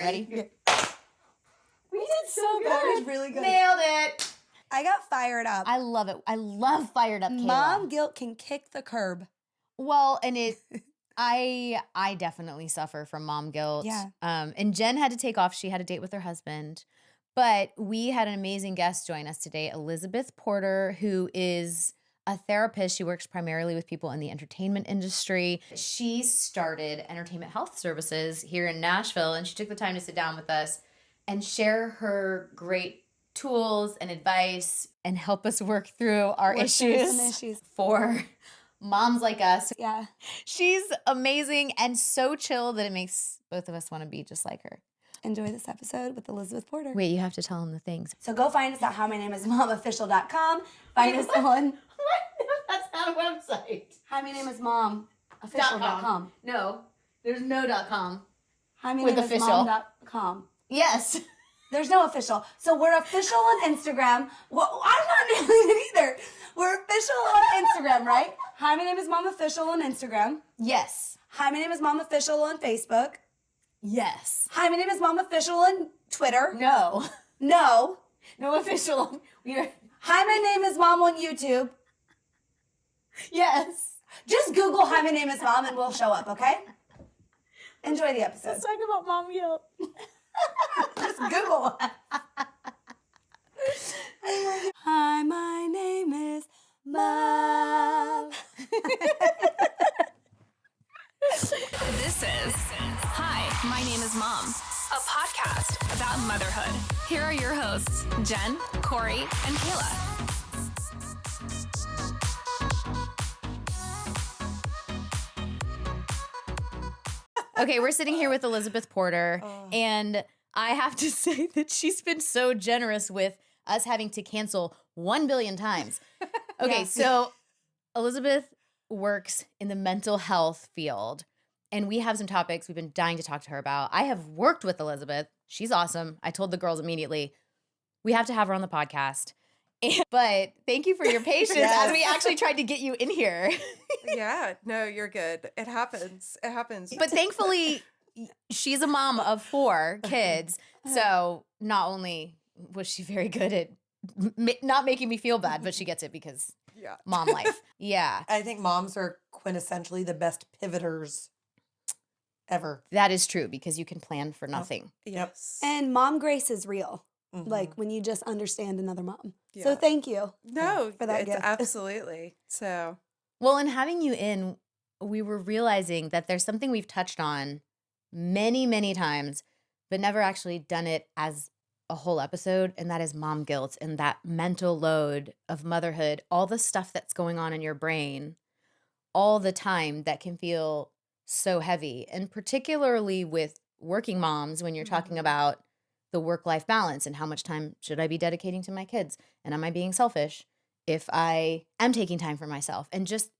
Ready? Yeah. We did so good. That was really good. Nailed it. I got fired up. I love it. I love fired up Kayla. Mom guilt can kick the curb. Well, and I definitely suffer from mom guilt. Yeah. And Jen had to take off. She had a date with her husband. But we had an amazing guest join us today, Elizabeth Porter, who is a therapist. She works primarily with people in the entertainment industry. She started Entertainment Health Services here in Nashville, and she took the time to sit down with us and share her great tools and advice and help us work through our issues for moms like us. Yeah. She's amazing and so chill that it makes both of us want to be just like her. Enjoy this episode with Elizabeth Porter. Wait, you have to tell them the things. So go find us at howmynameismomofficial.com. Find us on... That's not a website. howmynameismomofficial.com. No, there's no .com. With official. Mom.com. Yes. There's no official. So we're official on Instagram. Well, I'm not nailing it either. We're official on Instagram, right? Hi, my name is Mom Official on Instagram. Yes. Hi, my name is Mom Official on Facebook. Yes. Hi, my name is Mom Official on Twitter. No. No. No official. Hi, my name is Mom on YouTube. Yes. Just Google Hi, my name is Mom and we'll show up, okay? Enjoy the episode. Let's talk about mom guilt. Just Google. Hi, my name is Mom. This is Hi, My Name is Mom, a podcast about motherhood. Here are your hosts, Jen, Corey, and Kayla. Okay, we're sitting here with Elizabeth Porter, and I have to say that she's been so generous with us having to cancel 1 billion times. Okay, Yeah. so Elizabeth works in the mental health field, and we have some topics we've been dying to talk to her about. I have worked with Elizabeth. She's awesome. I told the girls immediately, we have to have her on the podcast. But thank you for your patience as we actually tried to get you in here. Yeah, no, you're good. It happens. It happens. But thankfully, she's a mom of 4 kids. So not only was she very good at not making me feel bad, but she gets it because yeah. mom life. Yeah, I think moms are quintessentially the best pivoters ever. that is true because you can plan for nothing. Yes. And mom grace is real. Mhm. Like when you just understand another mom. Yeah. So thank you. No, for that it's gift. absolutely. So, Well, in having you in, we were realizing that there's something we've touched on many, many times, but never actually done it as a whole episode, and that is mom guilt and that mental load of motherhood, all the stuff that's going on in your brain all the time that can feel so heavy. And particularly with working moms, when you're talking about the work-life balance and how much time should I be dedicating to my kids? And am I being selfish if I am taking time for myself? And just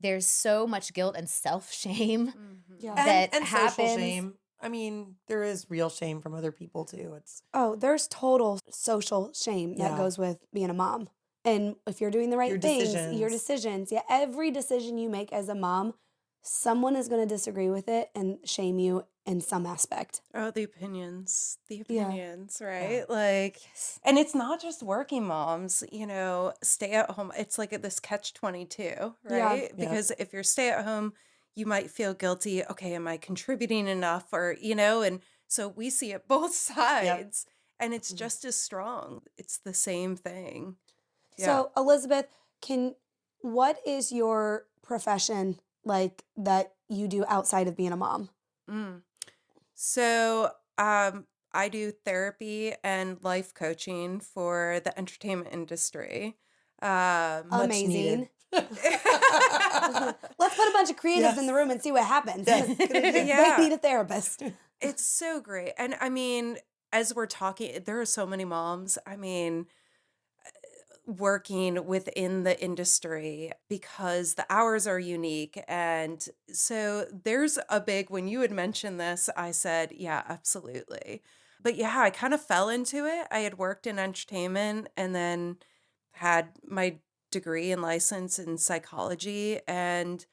there's so much guilt and self-shame Yeah. that and happens. social shame. I mean, there is real shame from other people too. It's Oh, there's total social shame that Yeah. goes with being a mom. And if you're doing the right Your things, your decisions. decisions, yeah, every decision you make as a mom, someone is going to disagree with it and shame you in some aspect. oh, the opinions, Yeah. right? Like, and it's not just working moms, stay at home. It's like this catch-22, right? Yeah. Because if you're stay at home, you might feel guilty. Okay, am I contributing enough? Or, and so we see it both sides and it's just as strong. It's the same thing. Yeah. So, Elizabeth, what is your profession like that you do outside of being a mom? So, I do therapy and life coaching for the entertainment industry. much Amazing. needed. Let's put a bunch of creatives in the room and see what happens. Yes. They Yeah. need a therapist. It's so great. And I mean, as we're talking, there are so many moms, working within the industry because the hours are unique. And so there's a big, when you had mentioned this, I said, yeah, absolutely. But yeah, I kind of fell into it. I had worked in entertainment and then had my degree and license in psychology and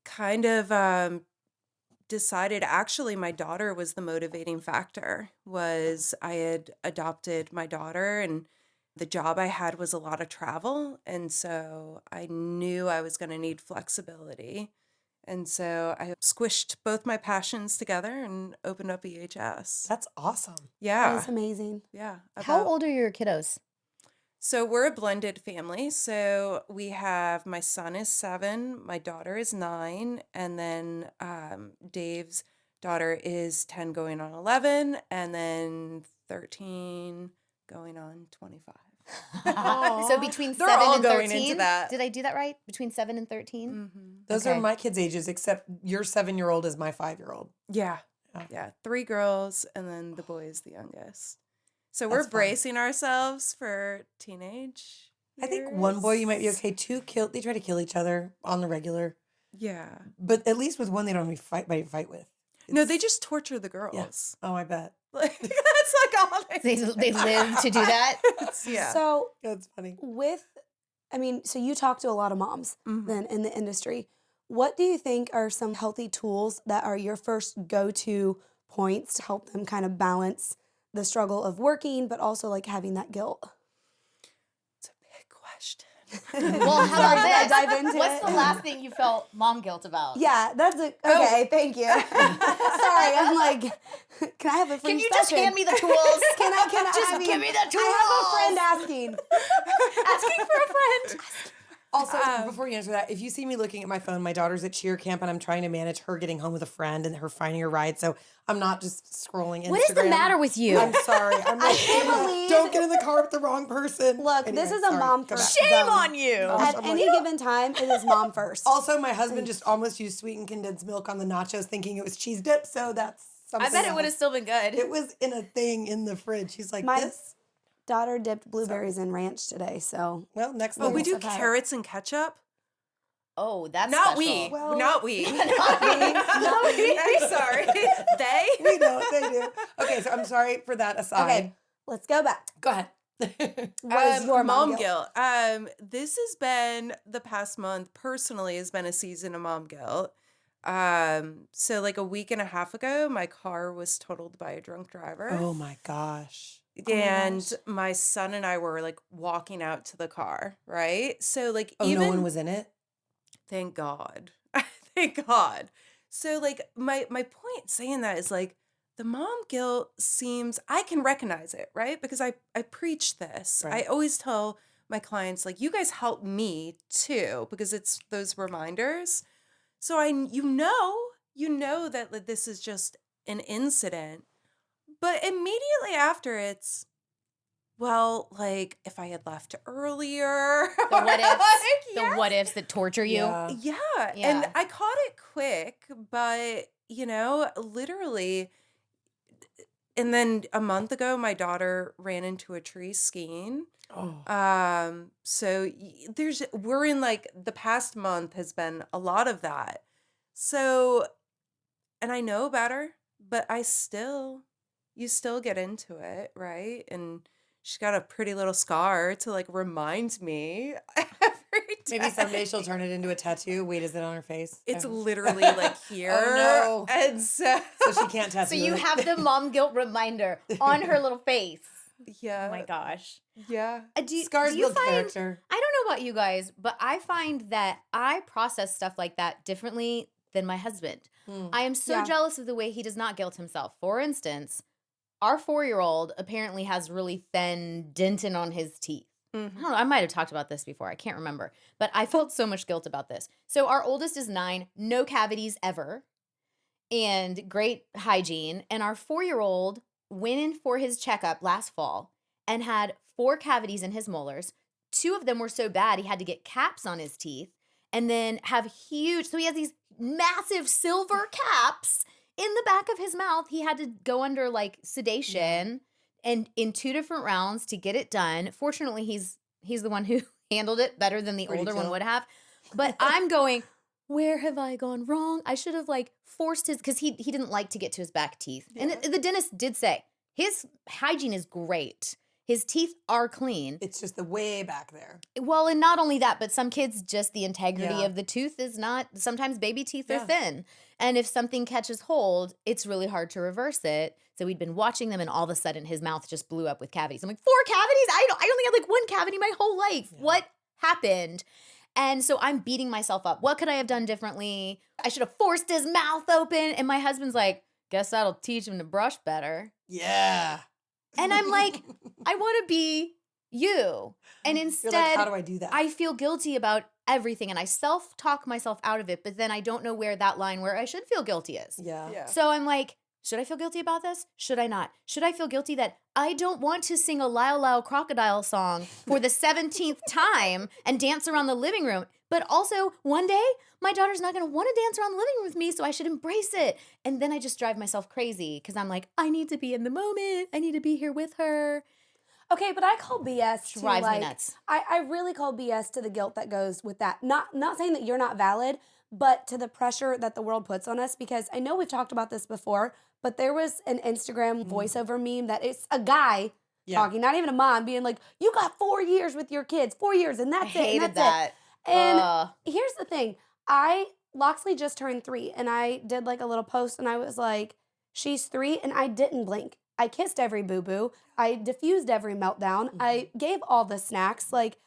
kind of decided, actually, my daughter was the motivating factor. Was I had adopted my daughter, and the job I had was a lot of travel, and so I knew I was going to need flexibility. And so I squished both my passions together and opened up EHS. That's awesome. That Yeah. is amazing. Yeah. How old are your kiddos? So we're a blended family. So we have, my son is 7, my daughter is 9, and then Dave's daughter is 10 going on 11, and then 13 going on 25. So between They're 7 all and going 13. into that. Did I do that right? Between 7 and 13? Mm-hmm. Those Okay. are my kids' ages, except your 7-year-old is my 5-year-old. Yeah. Yeah. Yeah. 3 girls, and then the boy is the youngest. So we're That's fun. bracing ourselves for teenage. I think one boy you might be years. okay. 2 they try to kill each other on the regular. Yeah. But at least with one they don't have any fight with. No, It's- they just torture the girls. Oh, I bet. Like, that's like all They live to do that? Yeah. So That's funny. so you talk to a lot of moms Mhm. then in the industry. What do you think are some healthy tools that are your first go-to points to help them kind of balance the struggle of working, but also like having that guilt? It's a big question. Well, how Sorry, about did I this? dive into What's it? the last thing you felt mom guilt about? Yeah, that's a Oh. okay. Thank you. Sorry, I'm like, can I have a free Can you just session? hand me the tools? Can I Just I mean, give me the I have a friend asking. Asking for a friend. Also, before you answer that, if you see me looking at my phone, my daughter's at cheer camp and I'm trying to manage her getting home with a friend and her finding a ride. So I'm not just scrolling Instagram. What is the matter with you? I'm sorry. I'm I like, can't believe- don't get in the car with the wrong person. Look, Anyway, this is a sorry. mom Go first back. Shame zone. on you. At I'm any like- given time, it is mom first. Also, my husband just almost used sweetened condensed milk on the nachos thinking it was cheese dip. So that's something I bet it else. would have still been good. It was in a thing in the fridge. She's like, My- this? Daughter dipped blueberries in ranch today, so Well, next Oh, level. we do I've had it. carrots and ketchup? Oh, that's Not special. we. Well- Not we. Not we. I'm sorry. They? We don't. They do. Okay, so I'm sorry for that aside. okay. Let's go back. Go ahead. What is your mom guilt? guilt? This has been, the past month personally has been a season of mom guilt. So like a week and a half ago, my car was totaled by a drunk driver. Oh my gosh. And my son and I were like walking out to the car, right? So like Oh, even no one was in it? thank God. Thank God. So like my point saying that is like the mom guilt seems, I can recognize it, right? Because I preach this. Right. I always tell my clients like, you guys help me too, because it's those reminders. So you know that like, this is just an incident. But immediately after it's, well, like if I had left earlier. The what ifs. Like, The yes. what ifs that torture you. Yeah. Yeah. And Yeah. I caught it quick, but literally. And then a month ago, my daughter ran into a tree skiing. Oh. So we're in like the past month has been a lot of that. So, and I know better, but you still get into it, right? And she's got a pretty little scar to like remind me every Maybe time. someday she'll turn it into a tattoo. Wait, is it on her face? It's Oh. literally like here. no. And so, So she can't tattoo So you it. have the mom guilt reminder on her little face. yeah. Oh my gosh. Yeah. Scars do you build find, character. I don't know about you guys, but I find that I process stuff like that differently than my husband. Hmm. I am so Yeah. jealous of the way he does not guilt himself. For instance, our 4-year-old apparently has really thin dentin on his teeth. I Mhm. don't know, I might have talked about this before. I can't remember. But I felt so much guilt about this. So our oldest is 9, no cavities ever, and great hygiene. And our 4-year-old went in for his checkup last fall and had 4 cavities in his molars. 2 of them were so bad he had to get caps on his teeth and then have huge, so he has these massive silver caps in the back of his mouth. He had to go under like sedation and in 2 different rounds to get it done. Fortunately, he's the one who handled it better than the Pretty older one chill. would have. But I'm going, where have I gone wrong? I should have like forced his, because he didn't like to get to his back teeth. And the dentist did say his hygiene is great. His teeth are clean. It's just the way back there. Well, and not only that, but some kids just the integrity Yeah. of the tooth is not, sometimes baby teeth are Yeah. thin. And if something catches hold, it's really hard to reverse it. So we'd been watching them, and all of a sudden his mouth just blew up with cavities. I'm like, 4 cavities? I only had like 1 cavity my whole life. Yeah. What happened? And so I'm beating myself up. What could I have done differently? I should have forced his mouth open. And my husband's like, guess that'll teach him to brush better. Yeah. And I'm like, I want to be you. And You're instead, like, how do I do that? I feel guilty about everything, and I self-talk myself out of it, but then I don't know where that line where I should feel guilty is. Yeah. So I'm like, should I feel guilty about this? Should I not? Should I feel guilty that I don't want to sing a Lyle Lyle Crocodile song for the 17th time and dance around the living room? But also, one day, my daughter's not going to want to dance around the living room with me, so I should embrace it. And then I just drive myself crazy because I'm like, I need to be in the moment. I need to be here with her. Okay, but I call BS to Drives me like, nuts. I really call BS to the guilt that goes with that. Not saying that you're not valid, but to the pressure that the world puts on us, because I know we've talked about this before, but there was an Instagram voiceover meme that it's a guy talking, not even a mom, being like, you got 4 years with your kids, 4 years, and that's I it. hated And that's that. it. And here's the thing. Loxley just turned 3, and I did like a little post, and I was like, she's 3, and I didn't blink. I kissed every boo-boo. I diffused every meltdown. I gave all the snacks. Like,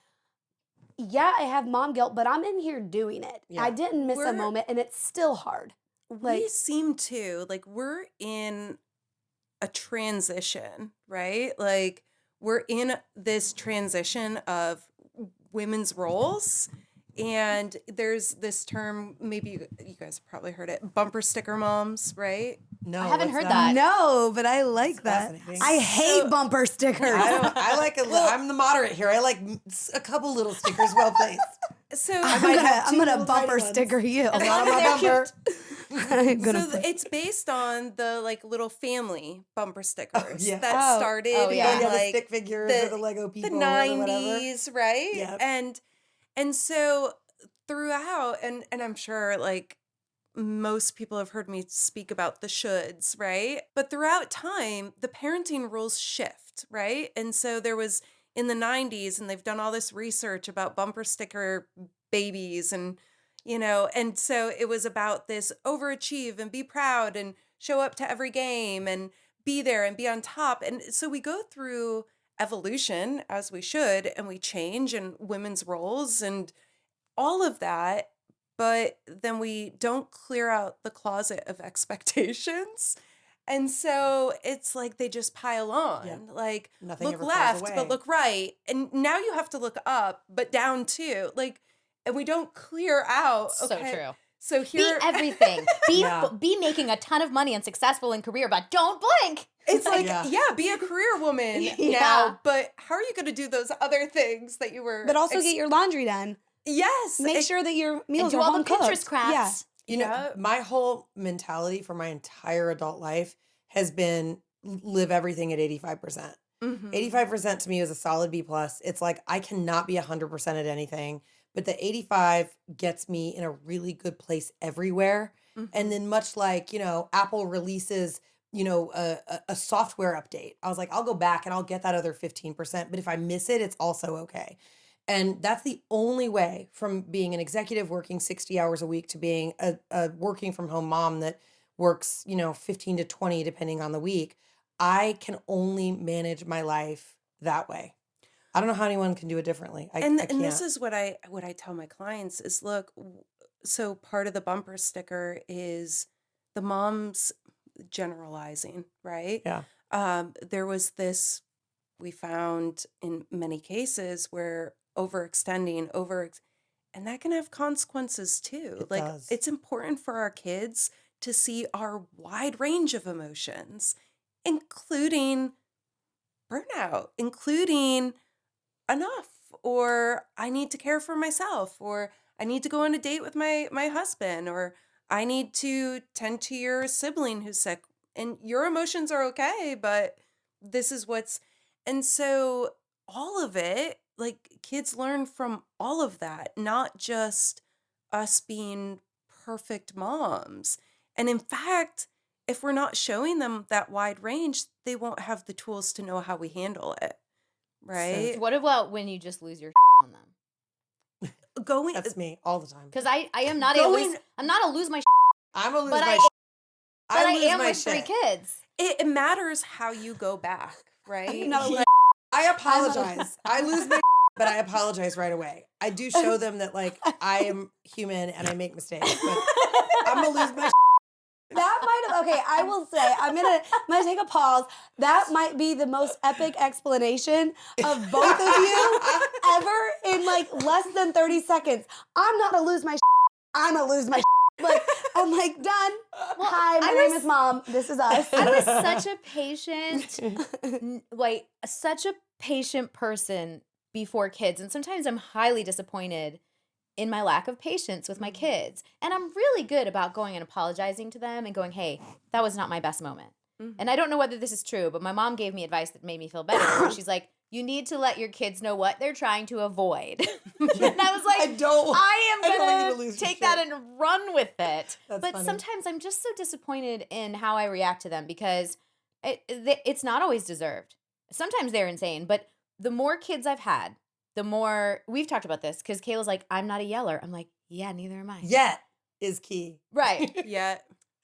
yeah, I have mom guilt, but I'm in here doing it. Yeah. I didn't miss a We're- moment, and it's still hard. Like, We seem to, like, we're in a transition, right? Like, we're in this transition of women's roles. And there's this term, maybe you guys have probably heard it, bumper sticker moms, right? No, I haven't what's heard that. no, but I like that. fascinating. I hate bumper stickers. I like I'm the moderate here. I like a couple little stickers well placed. So I might have I'm two gonna little tiny bumper ones. sticker you. Not on my bumper. I'm gonna So it's based on the like little family bumper stickers yeah. that started Oh, yeah. in Yeah, the like stick figures or the Lego the people or whatever. 90s, right? Yep. And so throughout, and I'm sure like most people have heard me speak about the shoulds, right? But throughout time, the parenting rules shift, right? And so there was in the 90s, and they've done all this research about bumper sticker babies, and and so it was about this overachieve and be proud and show up to every game and be there and be on top. And so we go through evolution as we should, and we change and women's roles and all of that, but then we don't clear out the closet of expectations. And so it's like they just pile on. Yeah. Like, Nothing look ever falls left, away. but look right. And now you have to look up, but down too. Like, and we don't clear out. So Okay, true. so Be here, everything. Yeah. Be making a ton of money and successful in career, but don't blink. it's like, Yeah. yeah, be a career woman Yeah. now, but how are you going to do those other things that you were? But also get your laundry done. yes, Make sure that your And meals do are all the home cooked. Pinterest crafts. Yeah. You know, Yeah. my whole mentality for my entire adult life has been live everything at 85%. Mhm. 85% to me is a solid B plus. It's like I cannot be 100% at anything, but the 85 gets me in a really good place everywhere. Mhm. And then much like, Apple releases, a software update. I was like, I'll go back and I'll get that other 15%, but if I miss it, it's also okay. And that's the only way from being an executive working 60 hours a week to being a working from home mom that works, 15 to 20 depending on the week. I can only manage my life that way. I don't know how anyone can do it differently. I And can't. this is what I tell my clients is, look, so part of the bumper sticker is the mom's generalizing, right? Yeah. There was this we found in many cases where overextending and that can have consequences too. It Like, does. it's important for our kids to see our wide range of emotions, including burnout, including enough, or I need to care for myself, or I need to go on a date with my husband, or I need to tend to your sibling who's sick, and your emotions are okay, but this is what's. And so all of it, like, kids learn from all of that, not just us being perfect moms. And in fact, if we're not showing them that wide range, they won't have the tools to know how we handle it. Right? What about when you just lose your on them? Going That's me all the time. Because I am not Going- I'm not a lose my I'm gonna lose But my I, shit. but I lose am my with 3 shit. kids. It matters how you go back, right? I'm not a Like, I apologize. I lose my but I apologize right away. I do show them that like I am human and I make mistakes, but I'm gonna lose my That might have, okay, I will say, I'm gonna take a pause. That might be the most epic explanation of both of you ever in like less than 30 seconds. I'm not gonna lose my I'm gonna lose my like, I'm like, done. Hi, my name is Mom. This is us. I was such a patient, such a patient person before kids. And sometimes I'm highly disappointed in my lack of patience with my kids. And I'm really good about going and apologizing to them and going, hey, that was not my best moment. And I don't know whether this is true, but my mom gave me advice that made me feel better. Where she's like, you need to let your kids know what they're trying to avoid. And I was like, I am don't want you to going lose to your take that shit. and run with it. That's But funny. sometimes I'm just so disappointed in how I react to them because it's not always deserved. Sometimes they're insane, but the more kids I've had, the more we've talked about this because Kayla's like, I'm not a yeller. I'm like, yeah, neither am I. Yet is key. Right. yeah.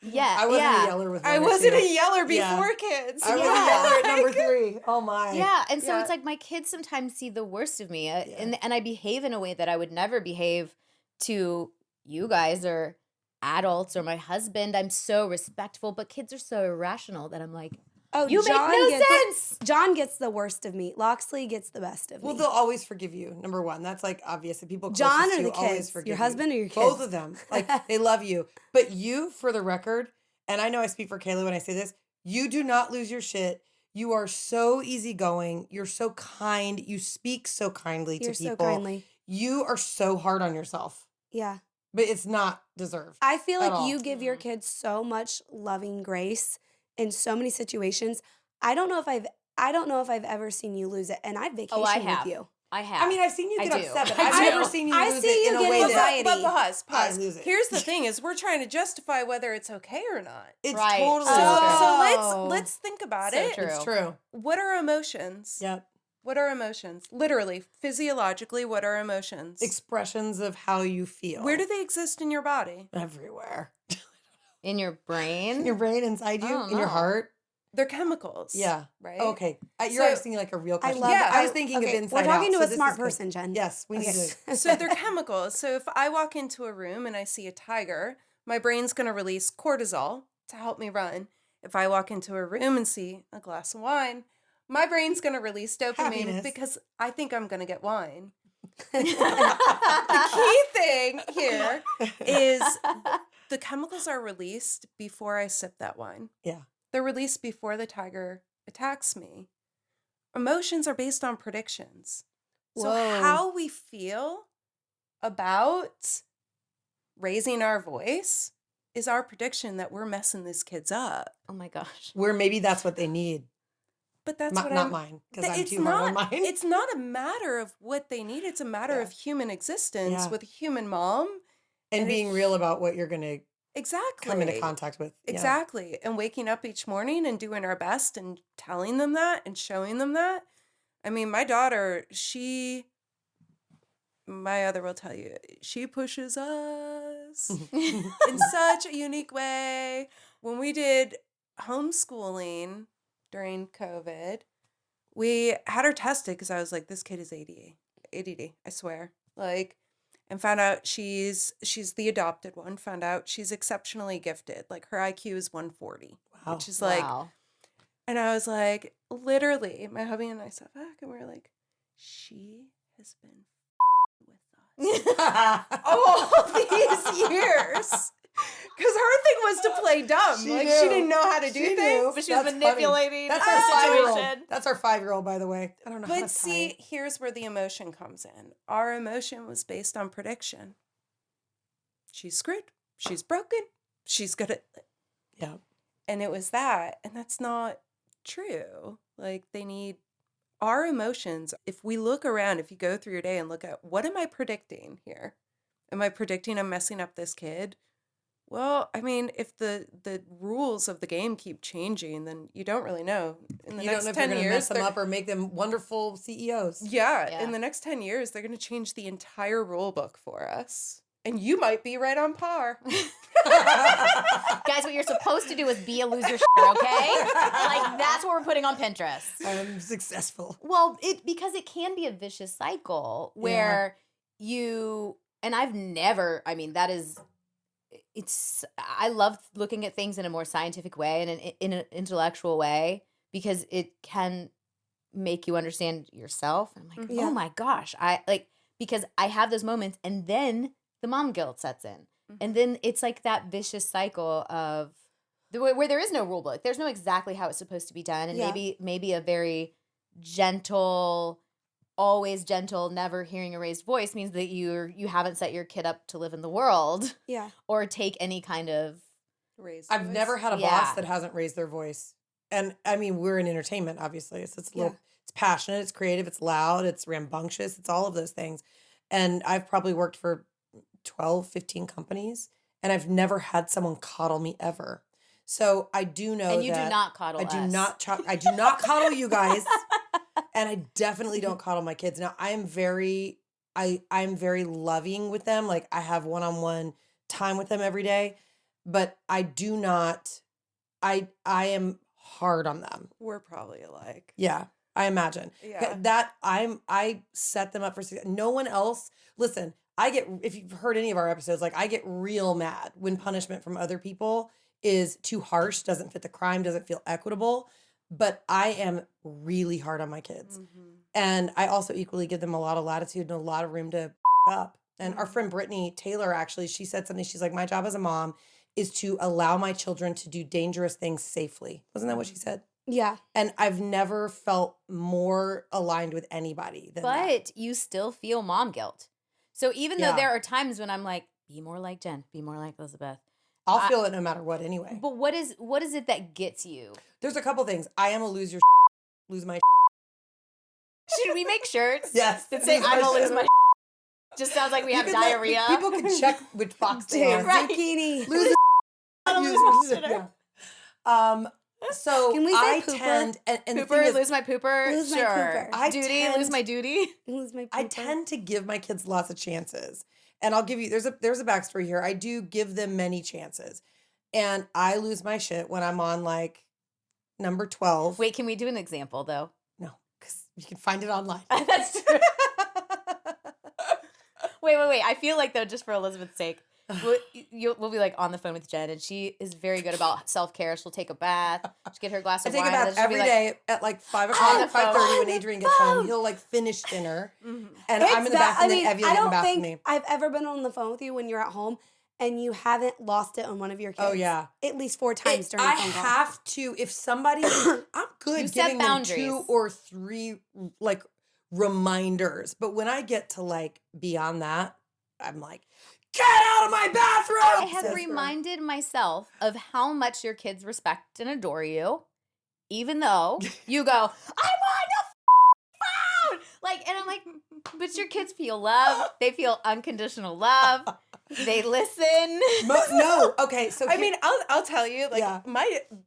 Yeah. I wasn't yeah. a yeller with I one or wasn't two. a yeller Yeah. before kids. I was a Yeah. yeller at number 3. Oh my. Yeah, and so Yeah. it's like my kids sometimes see the worst of me, and I behave in a way that I would never behave to you guys or adults or my husband. I'm so respectful, but kids are so irrational that I'm like, Oh, you make no sense. John gets the worst of me. Loxley gets the best of Well, me. they'll always forgive you. Number 1, that's like obvious. The people John closest or to the you always kids? forgive Your you. husband or your Both kids? of them. Like they love you. But you, for the record, and I know I speak for Kayla when I say this, you do not lose your shit. You are so easygoing. You're so kind. You speak so kindly You're to so people. kindly. You are so hard on yourself. Yeah. But it's not deserved. I feel at like all. you give your kids so much loving grace in so many situations. I don't know if I've ever seen you lose it, and I've vacationed Oh, I have. with you. I have. I mean, I've seen you I get do. upset, but I I've do. never seen you I lose see it in you a get way that anxiety. But pause. I Pause. lose it. Here's the thing: is we're trying to justify whether it's okay or not. it's Right. totally So So, okay. true. let's think about So it. true. It's true. What are emotions? Yep. What are emotions? Literally, physiologically, what are emotions? Expressions of how you feel. Where do they exist in your body? Everywhere. In your brain? In your brain, inside I you, don't in your know. heart. They're chemicals. Yeah. Right? Okay. You're So- asking like a real I question. love Yeah. it. I was thinking of Okay, inside we're talking out, to so a this smart is good. person, Jen. Yes, we need Okay. to. So they're chemicals. So if I walk into a room and I see a tiger, my brain's going to release cortisol to help me run. If I walk into a room and see a glass of wine, my brain's going to release dopamine Happiness. because I think I'm going to get wine. The key thing here is the chemicals are released before I sip that wine. Yeah. They're released before the tiger attacks me. Emotions are based on predictions. So Whoa. how we feel about raising our voice is our prediction that we're messing these kids up. Oh my gosh. Where maybe that's what they need. But that's what Not I'm mine, because I'm it's too hard on not mine. it's not a matter of what they need. It's a matter Yeah. of human existence Yeah. with a human mom. and and being it- real about what you're going to Exactly. come into contact with. Yeah. Exactly. And waking up each morning and doing our best and telling them that and showing them that. I mean, my daughter, my other will tell you, she pushes us in such a unique way. When we did homeschooling during COVID, we had her tested because I was like, this kid is ADD, I swear. Like, and found out she's the adopted one, found out she's exceptionally gifted. Like her IQ is 140, Wow. which is like, Wow. and I was like, literally, my hubby and I sat back and we were like, she has been with us all these years. Because her thing was to play dumb. She Like knew. she didn't know how to do She things. knew. But she was That's funny. manipulating That's the our 5-year-old. situation. That's our 5-year-old, by the way. I don't know how to But tie see, it. here's where the emotion comes in. Our emotion was based on prediction. She's screwed. She's broken. She's good at it. Yeah. And it was that. And that's not true. Like they need our emotions. If we look around, if you go through your day and look at what am I predicting here? Am I predicting I'm messing up this kid? Well, I mean, if the rules of the game keep changing, then you don't really know. In the You don't next know if you're 10 going to years, mess them they're- up or make them wonderful CEOs. Yeah, Yeah. in the next 10 years, they're going to change the entire rule book for us. And you might be right on par. Guys, what you're supposed to do is be a loser, okay? Like, that's what we're putting on Pinterest. I'm successful. Well, because it can be a vicious cycle where and I've never, I mean, I love looking at things in a more scientific way and in an intellectual way because it can make you understand yourself. And I'm like, oh my gosh, because I have those moments and then the mom guilt sets in. And then it's like that vicious cycle of where there is no rule book. There's no exactly how it's supposed to be done. And maybe a very gentle, always gentle, never hearing a raised voice means that you haven't set your kid up to live in the world. Yeah. Or take any kind of raised I've voice. never had a boss that hasn't raised their voice. And I mean, we're in entertainment, obviously. So it's it's passionate, it's creative, it's loud, it's rambunctious, it's all of those things. And I've probably worked for 12, 15 companies, and I've never had someone coddle me ever. So I do know and you do not coddle I us. I do not coddle you guys. And I definitely don't coddle my kids. Now I'm very loving with them. Like I have one-on-one time with them every day, but I do not, I am hard on them. We're probably alike. Yeah, I imagine. Yeah. I set them up for success. No one else, listen, if you've heard any of our episodes, like I get real mad when punishment from other people is too harsh, doesn't fit the crime, doesn't feel equitable. But I am really hard on my kids. Mm-hmm. And I also equally give them a lot of latitude and a lot of room to up. And our friend Brittany Taylor, actually, she said something. She's like, my job as a mom is to allow my children to do dangerous things safely. Wasn't that what she said? Yeah. And I've never felt more aligned with anybody than that. But you still feel mom guilt. So even though there are times when I'm like, be more like Jen, be more like Elizabeth. I'll feel it no matter what anyway. But what is it that gets you? There's a couple things. I am a lose my Should we make shirts? Yes. That say Lose I'm my gonna lose shit. my just sounds like we have You can diarrhea. people can check which box they are. Right. Zucchini. Lose my yeah. So Can we say I pooper? tend and the Pooper, thing is, lose my pooper. Lose my sure. pooper. I Duty, tend- lose my duty. Lose my I pooper. tend to give my kids lots of chances. And I'll give you there's a backstory here. I do give them many chances. And I lose my shit when I'm on like number 12. Wait, can we do an example though? No, because you can find it online. That's true. Wait. I feel like though, just for Elizabeth's sake, we'll be like on the phone with Jen, and she is very good about self-care. She'll take a bath, she'll get her glass I of take a wine. and bath then she'll every be day at like 5 On o'clock, the phone. 5:30 when Adrian gets home. He'll like finish dinner. Mm-hmm. And I'm in the bath, and then Evie will I get in the don't bath with think me. I've ever been on the phone with you when you're at home and you haven't lost it on one of your kids. Oh, yeah. At least 4 times during I a phone call. have to, if somebody, I'm good You set giving them boundaries. 2 or 3 like reminders. But when I get to like beyond that, I'm like, get out of my bathroom. I have reminded myself of how much your kids respect and adore you, even though you go, I'm on the phone. Like, and I'm like, but your kids feel love. They feel unconditional love. They listen. No, okay. So I mean, I'll tell you, like Yeah.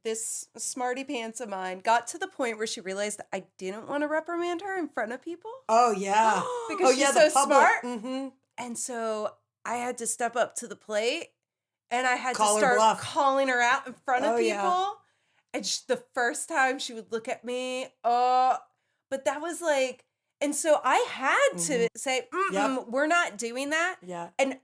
this smarty pants of mine got to the point where she realized that I didn't want to reprimand her in front of people. oh yeah, Because she's the so public. smart. Mm-hmm. And so I had to step up to the plate and I had Call her to start bluff. calling her out in front of Oh, people. yeah. And the first time she would look at me, but that was like, and so I had to say, Yep. we're not doing that. Yeah, And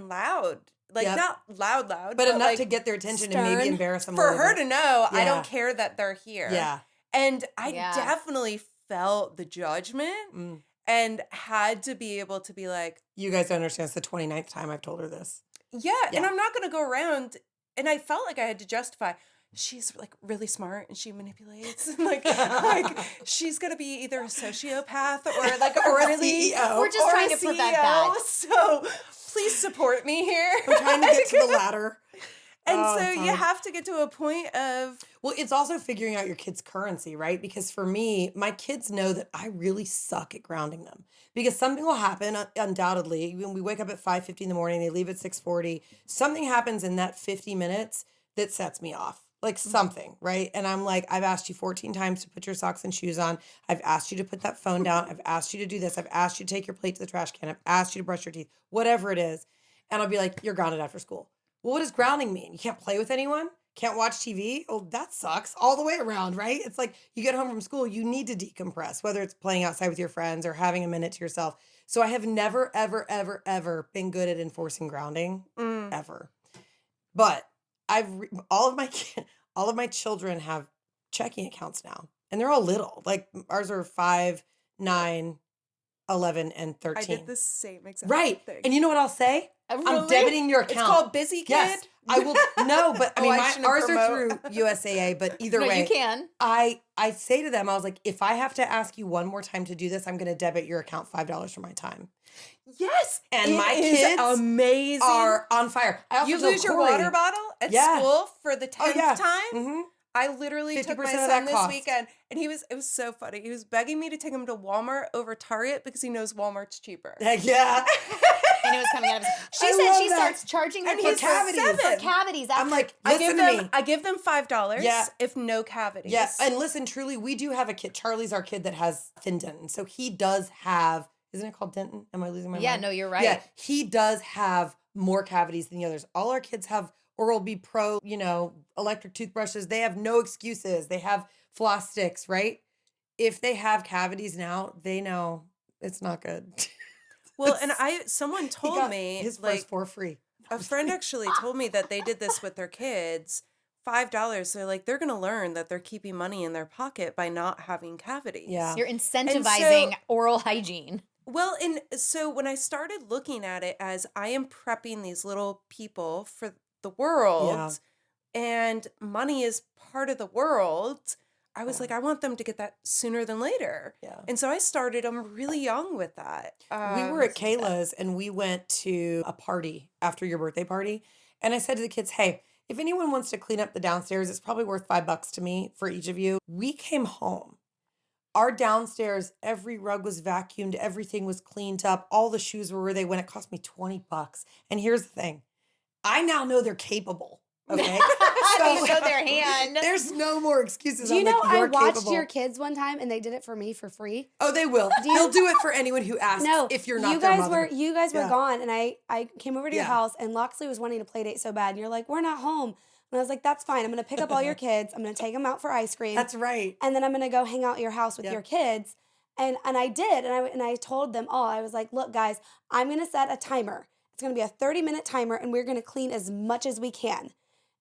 loud, like Yep. not loud, but enough like, to get their attention and maybe stern. embarrass them a for little her bit. to know I Yeah. don't care that they're here. Yeah. And I Yeah. definitely felt the judgment Mm. and had to be able to be like, You guys don't understand. It's the 29th time I've told her this. yeah, and Yeah. I'm not going to go around. And I felt like I had to justify. She's like really smart and she manipulates. like she's going to be either a sociopath or like Or a really CEO. We're just or trying a to prevent CEO. that. So please support me here. I'm trying to get to the ladder. And Oh, so that's you hard. have to get to a point of Well, it's also figuring out your kids' currency, right? Because for me, my kids know that I really suck at grounding them. Because something will happen, undoubtedly. When we wake up at 5:50 in the morning, they leave at 6:40. Something happens in that 50 minutes that sets me off. Like something, right? And I'm like, I've asked you 14 times to put your socks and shoes on. I've asked you to put that phone down. I've asked you to do this. I've asked you to take your plate to the trash can. I've asked you to brush your teeth, whatever it is. And I'll be like, you're grounded after school. Well, what does grounding mean? You can't play with anyone? Can't watch TV? Oh, that sucks all the way around, right? It's like you get home from school, you need to decompress, whether it's playing outside with your friends or having a minute to yourself. So I have never, ever, ever, ever been good at enforcing grounding, ever. But all of my children have checking accounts now, and they're all little. Like ours are 5, 9, 11, and 13. I did the same exact Right. thing. And you know what I'll say? I'm Really? debiting your account. It's called Busy Kid. Yes. I will no, but I Oh, mean I shouldn't ours are promote. through USAA, but either No, way. you can. I say to them, I was like, if I have to ask you one more time to do this, I'm gonna debit your account $5 for my time. Yes. And it my is kids amazing. are on fire. I also You told lose your Corey- water bottle at Yeah. school for the 10th yeah. time. Mhm. I literally took 50% my of son that this cost. weekend, and it was so funny. He was begging me to take him to Walmart over Target because he knows Walmart's cheaper. Heck yeah. And it was coming out of his. She I said love she that. starts charging her And kids he's cavities. for 7. cavities. I'm like, I listen give to them me. I give them $5 Yeah. if no cavities. Yeah, and listen, truly, we do have a kid. Charlie's our kid that has thin Denton. So he does have, isn't it called Denton? Am I losing my Yeah, mind? no, you're right. Yeah, he does have more cavities than the others. All our kids have Oral-B Pro, electric toothbrushes. They have no excuses. They have floss sticks, right? If they have cavities now, they know it's not good. Well, and someone He told got me his like first for free. a friend actually told me that they did this with their kids. $5. They're like, they're gonna learn that they're keeping money in their pocket by not having cavities. Yeah. You're incentivizing so- oral hygiene. Well, and so when I started looking at it as I am prepping these little people for the world, and money is part of the world, I was like, I want them to get that sooner than later. Yeah. And so I started them really young with that. We were at Kayla's and we went to a party after your birthday party. And I said to the kids, hey, if anyone wants to clean up the downstairs, it's probably worth $5 to me for each of you. We came home. Our downstairs, every rug was vacuumed, everything was cleaned up, all the shoes were where they went. It cost me $20. And here's the thing. I now know they're capable. Okay. They show their hand. There's no more excuses. Do you I'm know like, I you're watched capable. your kids one time and they did it for me for free? Oh, they will. They'll do it for anyone who asks No, if you're not you their guys mother. were Yeah. gone, and I came over to your Yeah. house, and Loxley was wanting to play date so bad, and you're like, we're not home, and I was like, that's fine. I'm gonna pick up all your kids. I'm gonna take them out for ice cream. That's right. And then I'm gonna go hang out at your house with Yeah. your kids. And I did, and I told them all. I was like, look, guys, I'm gonna set a timer. It's gonna be a 30-minute timer, and we're gonna clean as much as we can.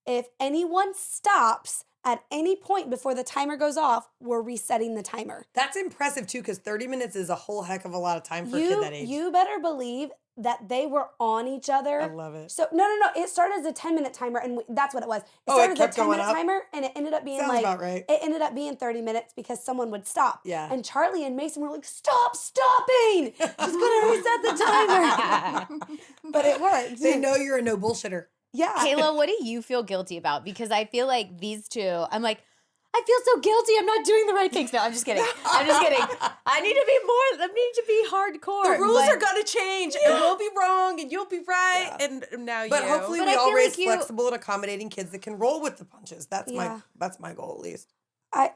If anyone stops at any point before the timer goes off, we're resetting the timer. That's impressive too, because 30 minutes is a whole heck of a lot of time for a kid that age. You better believe that they were on each other. I love it. So no. It started as a 10-minute timer, and that's what it was. It Oh, it started as kept a going 10-minute up? timer, and it ended up being Sounds like about right. it ended up being 30 minutes because someone would stop. Yeah. And Charlie and Mason were like, "Stop stopping! She's gonna reset the timer." But it worked. They know you're a no bullshitter. Yeah. Kayla, what do you feel guilty about? Because I feel like these two, I'm like, I feel so guilty. I'm not doing the right things. No, I'm just kidding. I'm just kidding. I need to be hardcore. The rules but- are gonna change, and we'll be wrong, and you'll be right, and now But you. hopefully But we I all feel raise like you- flexible and accommodating kids that can roll with the punches. That's Yeah. my goal at least. I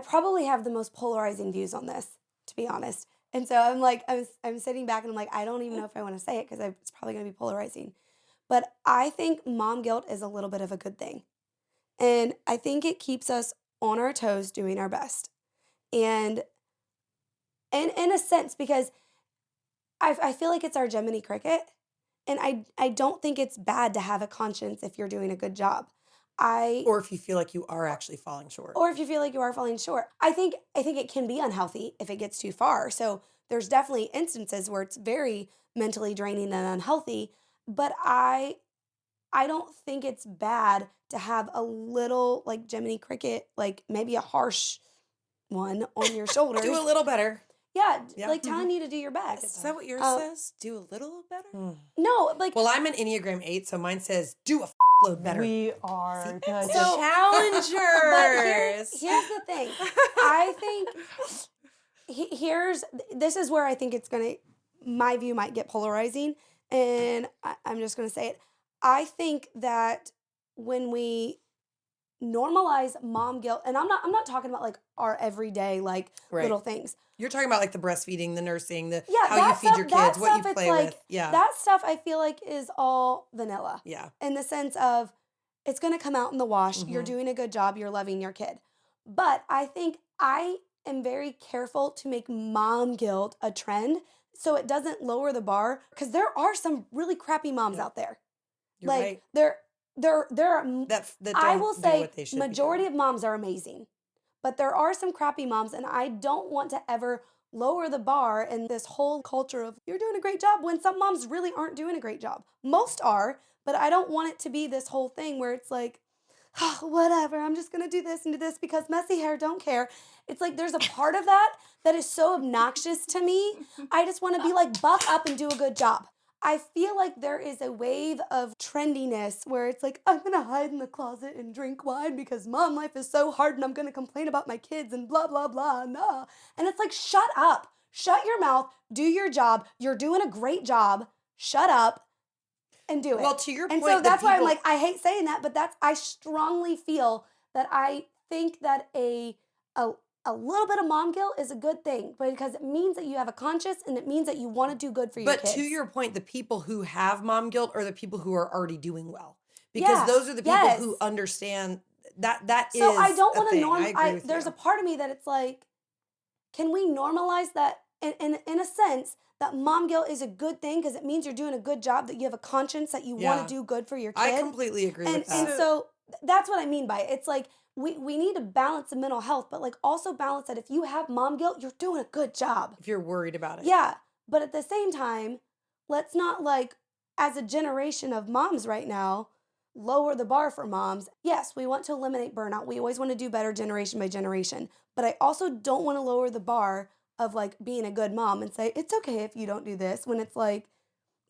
probably have the most polarizing views on this, to be honest. And so I'm like, I'm sitting back and I'm like, I don't even know if I want to say it because it's probably going to be polarizing. But I think mom guilt is a little bit of a good thing. And I think it keeps us on our toes doing our best. And in a sense, because I feel like it's our Gemini cricket. And I don't think it's bad to have a conscience if you're doing a good job. Or if you feel like you are actually falling short. Or if you feel like you are falling short. I think it can be unhealthy if it gets too far. So there's definitely instances where it's very mentally draining and unhealthy, but I don't think it's bad to have a little like Gemini cricket, like maybe a harsh one on your shoulders. Do a little better. Yeah, Yeah. like telling you to do your best. Is that what yours Uh, says? Do a little better? No, like Well, I'm an Enneagram 8, so mine says do a load better. We are See? the So- Challengers. But here's the thing. I think this is where I think it's gonna. My view might get polarizing, and I'm just gonna say it. I think that when we normalize mom guilt, and I'm not talking about like our everyday like Right. little things. You're talking about like the breastfeeding, the nursing, the Yeah, how you that feed your stuff, that kids, what you stuff, it's play like with. Yeah. that stuff I feel like is all vanilla. Yeah. In the sense of it's going to come out in the wash. You're Mhm. doing a good job. You're loving your kid. But I think I am very careful to make mom guilt a trend so it doesn't lower the bar because there are some really crappy moms Yep. out there. You're Like right. there are That I don't will do say what they should majority be of moms are amazing. But there are some crappy moms and I don't want to ever lower the bar in this whole culture of you're doing a great job when some moms really aren't doing a great job. Most are, but I don't want it to be this whole thing where it's like, oh, whatever, I'm just gonna do this and do this because messy hair, don't care. It's like there's a part of that that is so obnoxious to me. I just wanna be like, buck up and do a good job. I feel like there is a wave of trendiness where it's like, I'm gonna hide in the closet and drink wine because mom life is so hard and I'm gonna complain about my kids and blah, blah, blah, nah. And it's like, shut up, shut your mouth, do your job. You're doing a great job. Shut up and do it. Well, to your And point, so the that's why I'm people- like, I hate saying that, but I strongly feel that I think that a little bit of mom guilt is a good thing because it means that you have a conscience and it means that you want to do good for your But kids. to your point, the people who have mom guilt are the people who are already doing well. Because Yeah, those are the people yes. who understand that So is I don't a want to thing. I agree with there's you. a part of me that it's like, can we normalize that in a sense that mom guilt is a good thing because it means you're doing a good job, that you have a conscience, that you want Yeah. to do good for your kid. I completely agree and with that. and so that's what I mean by it. It's like we need to balance the mental health, but like also balance that if you have mom guilt, you're doing a good job. If you're worried about it. Yeah, but at the same time, let's not like as a generation of moms right now lower the bar for moms. Yes, we want to eliminate burnout. We always want to do better generation by generation, but I also don't want to lower the bar of like being a good mom and say it's okay if you don't do this when it's like,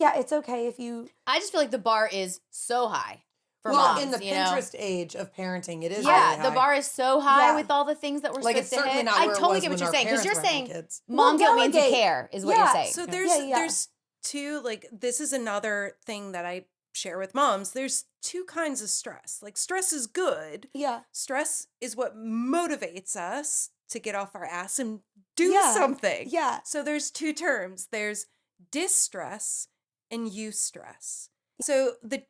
yeah, it's okay if you I just feel like the bar is so high for well, moms. in the you know? Pinterest age of parenting, it is Yeah, really the high. bar is so high Yeah. with all the things that we're Like, supposed it's to certainly hit. not I where it totally was get what when you're our saying because parents you're were having saying kids. mom guilt means you delegate. care is what Yeah. you're saying. So Yeah. there's two, like, this is another thing that I share with moms. There's two kinds of stress. Like, stress is good. yeah. Stress is what motivates us to get off our ass and do Yeah. something. Yeah. So there's two terms. There's distress and eustress. So the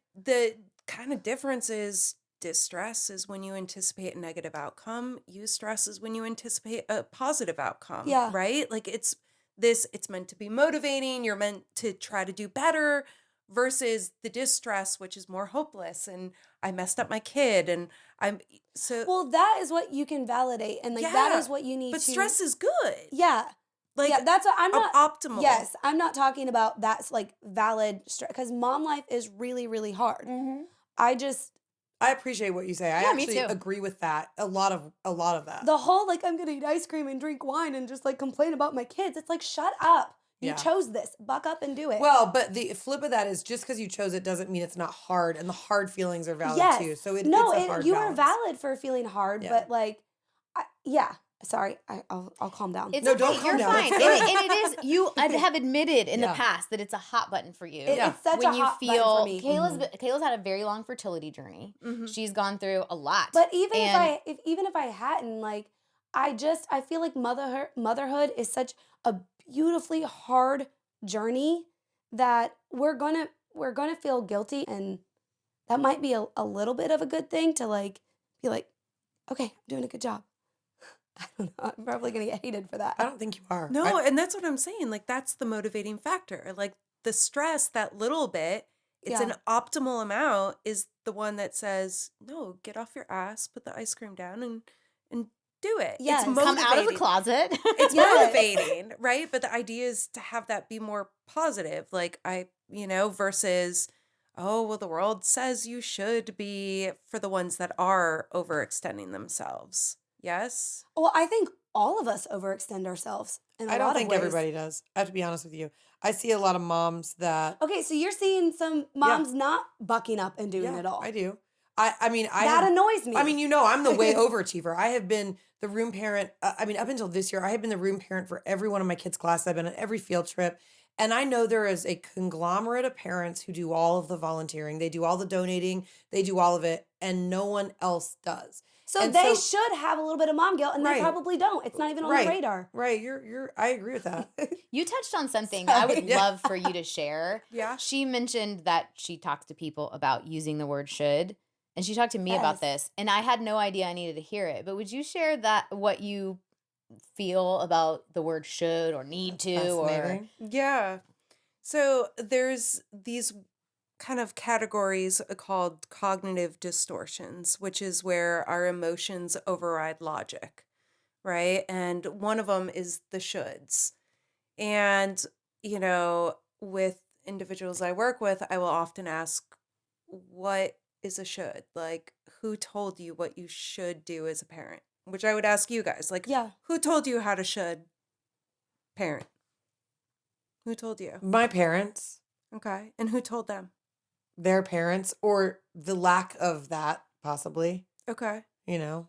kind of difference is distress is when you anticipate a negative outcome. Eustress is when you anticipate a positive outcome. Yeah. Right? Like it's meant to be motivating. You're meant to try to do better versus the distress, which is more hopeless. And I messed up my kid and I'm so Well, that is what you can validate and like that Yeah, is what you need but to stress is good. Yeah. Like yeah, that's what I'm not optimal. Yes, I'm not talking about that's like valid stress because mom life is really, really hard. I just I appreciate what you say. I Yeah, me actually too. agree with that. A lot of that. the whole like I'm gonna eat ice cream and drink wine and just like complain about my kids. It's like shut up. You Yeah. chose this. Buck up and do it. Well, but the flip of that is just because you chose it doesn't mean it's not hard, and the hard feelings are valid yes. too. So it's no, a hard you balance. are valid for feeling hard, Yeah. but like, yeah. Sorry, I'll calm down. It's No, okay. don't calm You're down. fine. It's And, good. and it is, you have admitted in Yeah. the past that it's a hot button for you. It's such when a you hot button feel, for me. Kayla's had a very long fertility journey. Mhm. She's gone through a lot. But even And- even if I hadn't, like, I feel like motherhood is such a beautifully hard journey that we're gonna feel guilty, and that might be a little bit of a good thing to like be like, okay, I'm doing a good job. I don't know. I'm probably gonna get hated for that. I don't think you are. No, I- and that's what I'm saying. Like that's the motivating factor. Like the stress, that little bit, it's Yeah. an optimal amount is the one that says, no, get off your ass, put the ice cream down and do it. Yes. It's come out of the motivating. closet. It's Yes. motivating, right? But the idea is to have that be more positive. Like versus, oh, well, the world says you should be for the ones that are overextending themselves. Yes? Well, I think all of us overextend ourselves in a I lot don't of think ways. everybody does. I have to be honest with you. I see a lot of moms that Okay, so you're seeing some moms not bucking up and doing it all. I do. I mean, That annoys me. I mean, I'm the way overachiever. I have been the room parent. Up until this year, I have been the room parent for every one of my kids' classes. I've been on every field trip. And I know there is a conglomerate of parents who do all of the volunteering. They do all the donating. They do all of it. And no one else does. So And they so- should have a little bit of mom guilt, and they Right. probably don't. It's not even on Right. the radar. Right. I agree with that. You touched on something I would Yeah. love for you to share. Yeah. She mentioned that she talks to people about using the word should, and she talked to me about Yes. this, and I had no idea I needed to hear it. But would you share what you feel about the word should or need to or Fascinating. Yeah. So there's these kind of categories called cognitive distortions, which is where our emotions override logic, right? And one of them is the shoulds. And, with individuals I work with, I will often ask, what is a should? Like, who told you what you should do as a parent? Which I would ask you guys, like, Yeah. who told you how to should parent? Who told you? My parents, Okay. And who told them? their parents, or the lack of that, possibly, Okay.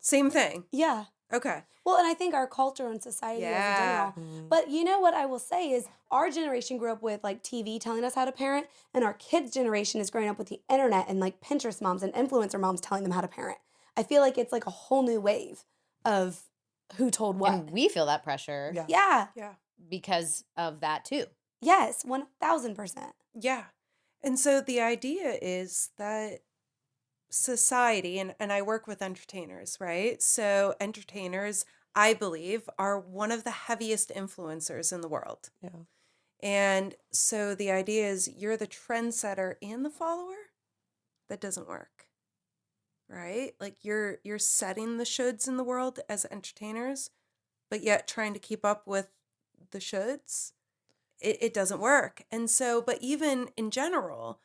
Same thing. Yeah. Okay. Well, and I think our culture and society as a Yeah. general. But you know what I will say is our generation grew up with like TV telling us how to parent, and our kids' generation is growing up with the internet and like Pinterest moms and influencer moms telling them how to parent. I feel like it's like a whole new wave of who told what. and we feel that pressure Yeah. Yeah. Yeah. because of that too. Yes. 1000%. Yeah. And so the idea is that society, and I work with entertainers, right? So entertainers, I believe, are one of the heaviest influencers in the world. Yeah. And so the idea is you're the trendsetter and the follower. That doesn't work. Right? Like you're setting the shoulds in the world as entertainers, but yet trying to keep up with the shoulds. It doesn't work. And so, but even in general,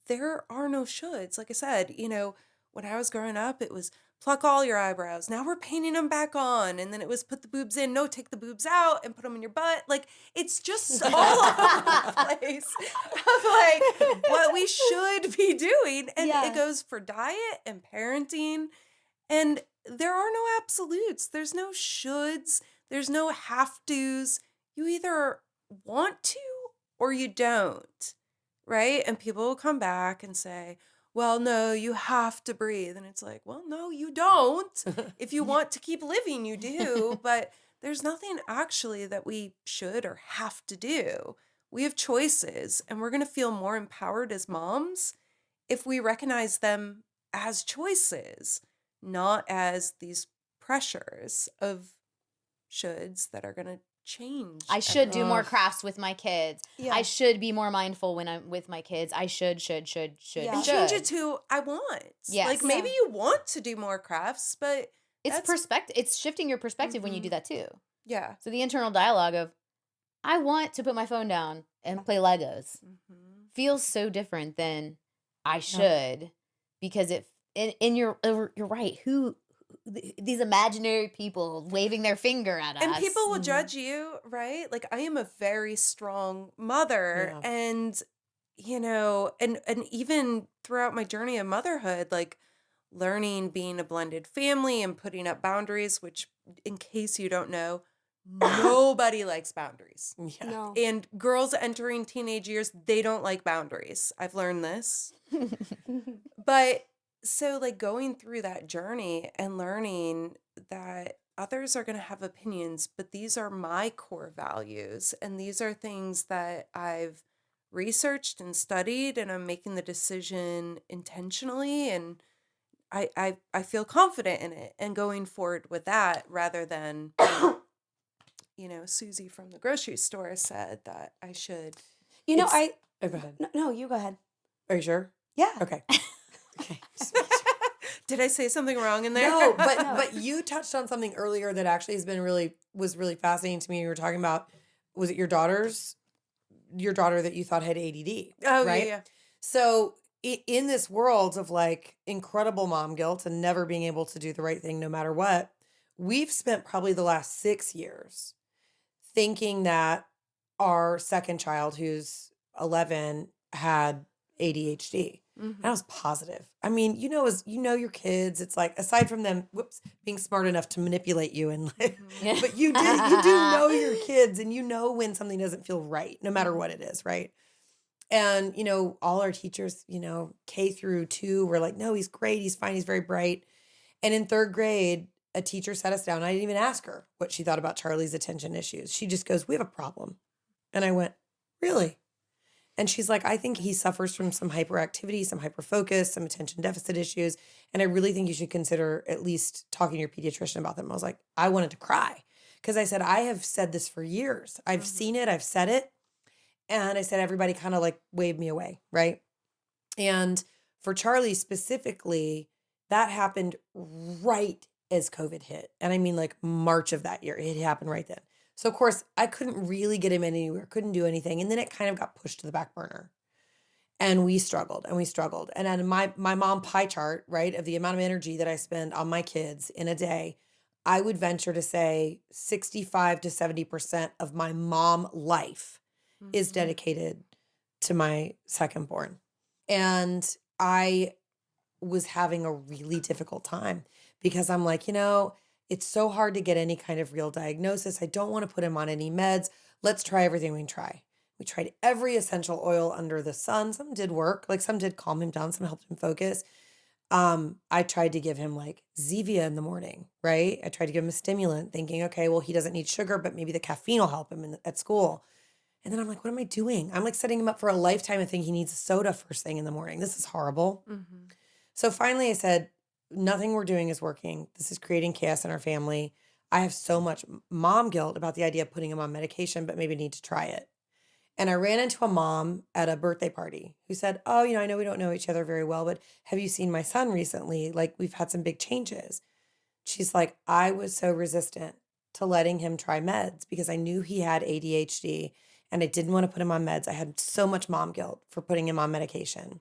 there are no shoulds. Like I said, when I was growing up, it was pluck all your eyebrows. Now we're painting them back on. And then it was put the boobs in. No, take the boobs out and put them in your butt. Like, it's just all over the place of like what we should be doing. And Yeah. it goes for diet and parenting. And there are no absolutes. There's no shoulds. There's no have tos. You either want to or you don't. Right? And people will come back and say, well, no, you have to breathe. And it's like, well, no, you don't. If you want to keep living, you do. But there's nothing actually that we should or have to do. We have choices, and we're going to feel more empowered as moms if we recognize them as choices, not as these pressures of shoulds that are going to change. I should do more Ugh. crafts with my kids. Yeah. I should be more mindful when I'm with my kids. I should, Yeah. and and should. change it to I want. Yes. Like maybe you want to do more crafts, but It's that's- perspective. It's shifting your perspective when you do that too. yeah. So the internal dialogue of, I want to put my phone down and play Legos Mhm. feels so different than I should, because you're right. These imaginary people waving their finger at us. And people will judge you, right? Like I am a very strong mother, Yeah. and and even throughout my journey of motherhood, like learning being a blended family and putting up boundaries, which in case you don't know, nobody likes boundaries. Yeah. No. And girls entering teenage years, they don't like boundaries. I've learned this. But so like going through that journey and learning that others are going to have opinions, but these are my core values, and these are things that I've researched and studied, and I'm making the decision intentionally, and I feel confident in it and going forward with that, rather than Susie from the grocery store said that I should. You know, It's- Oh, go ahead. no, you go ahead. Are you sure? Yeah. Okay. Okay. Did I say something wrong in there? No, but No. but you touched on something earlier that actually was really fascinating to me. You were talking about, was it your daughter that you thought had ADD? Oh, right? yeah. So in this world of like incredible mom guilt and never being able to do the right thing no matter what, we've spent probably the last 6 years thinking that our second child, who's 11, had ADHD. Mhm. And I was positive. I mean, as your kids, it's like, aside from them, being smart enough to manipulate you and like, Mhm. but you do know your kids, and you know when something doesn't feel right, no matter what it is, right? And all our teachers, K through 2 were like, no, he's great, he's fine, he's very bright. And in third grade, a teacher sat us down. I didn't even ask her what she thought about Charlie's attention issues. She just goes, "We have a problem." And I went, "Really?" And she's like, "I think he suffers from some hyperactivity, some hyperfocus, some attention deficit issues. And I really think you should consider at least talking to your pediatrician about them." I was like, I wanted to cry because I said, I have said this for years. I've seen it, I've said it. And I said, everybody kind of like waved me away, right? And for Charlie specifically, that happened right as COVID hit. And I mean like March of that year. It happened right then. So of course I couldn't really get him anywhere, couldn't do anything. And then it kind of got pushed to the back burner. And we struggled and we struggled. And on my mom pie chart, right, of the amount of energy that I spend on my kids in a day, I would venture to say 65 to 70% of my mom life is dedicated to my second born. And I was having a really difficult time because I'm like, it's so hard to get any kind of real diagnosis. I don't want to put him on any meds. Let's try everything we can try. We tried every essential oil under the sun. Some did work, like some did calm him down, some helped him focus. I tried to give him like Zevia in the morning, right? I tried to give him a stimulant thinking, okay, well, he doesn't need sugar, but maybe the caffeine will help him at school. And then I'm like, what am I doing? I'm like setting him up for a lifetime of thinking he needs a soda first thing in the morning. This is horrible. So finally I said, nothing we're doing is working. This is creating chaos in our family. I have so much mom guilt about the idea of putting him on medication, but maybe need to try it. And I ran into a mom at a birthday party who said, "Oh, I know we don't know each other very well, but have you seen my son recently? Like we've had some big changes." She's like, "I was so resistant to letting him try meds because I knew he had ADHD and I didn't want to put him on meds. I had so much mom guilt for putting him on medication."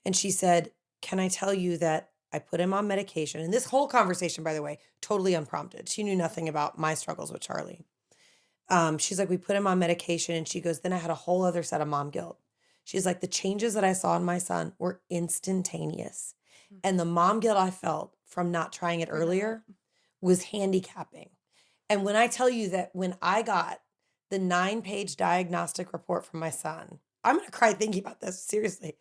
And she said, "Can I tell you that I put him on medication?" And this whole conversation, by the way, totally unprompted. She knew nothing about my struggles with Charlie. She's like, "We put him on medication." And she goes, "Then I had a whole other set of mom guilt." She's like, "The changes that I saw in my son were instantaneous. And the mom guilt I felt from not trying it earlier was handicapping." And when I tell you that when I got the 9-page diagnostic report from my son, I'm going to cry thinking about this. Seriously.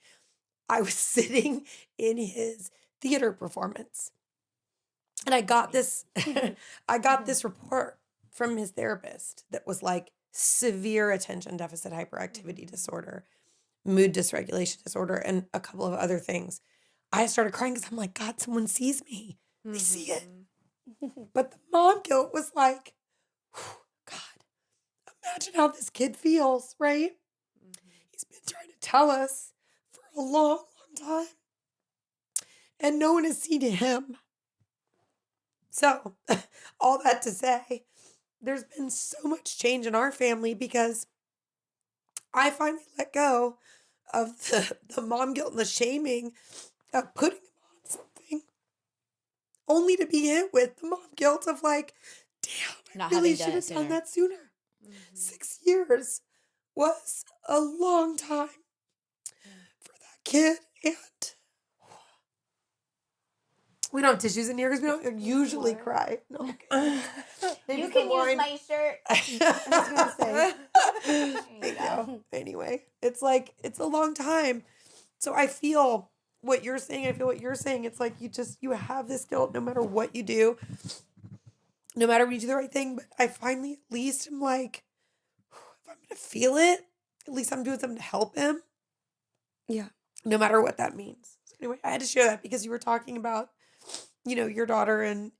I was sitting in his theater performance and I got this report from his therapist that was like severe attention deficit hyperactivity disorder, mood dysregulation disorder, and a couple of other things. I started crying because I'm like, God, someone sees me. They see it. But the mom guilt was like, God, imagine how this kid feels, right? He's been trying to tell us for a long, long time. And no one has seen him. So, all that to say, there's been so much change in our family because I finally let go of the mom guilt and the shaming of putting him on something only to be hit with the mom guilt of like, damn, I Not really having should done have it done sooner. that sooner. 6 years was a long time for that kid. And we don't have tissues in here because we don't usually cry. No, okay. Maybe some wine. shirt. I was gonna say. Thank you. Anyway, it's like it's a long time. So I feel what you're saying. I feel what you're saying. It's like you have this guilt no matter what you do, no matter when you do the right thing. But I finally at least am like, if I'm gonna feel it, at least I'm doing something to help him. Yeah. No matter what that means. So anyway, I had to share that because you were talking about your daughter and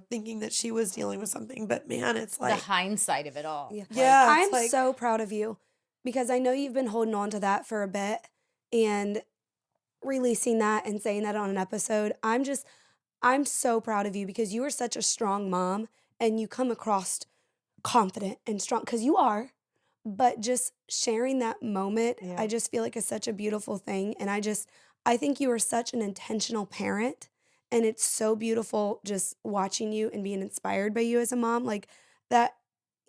thinking that she was dealing with something, but man, it's The like, hindsight of it all. Yeah. yeah, it's I'm like, so proud of you because I know you've been holding on to that for a bit and releasing that and saying that on an episode. I'm so proud of you because you are such a strong mom and you come across confident and strong because you are, but just sharing that moment, Yeah. I just feel like is such a beautiful thing. And I think you are such an intentional parent. And it's so beautiful just watching you and being inspired by you as a mom. Like that,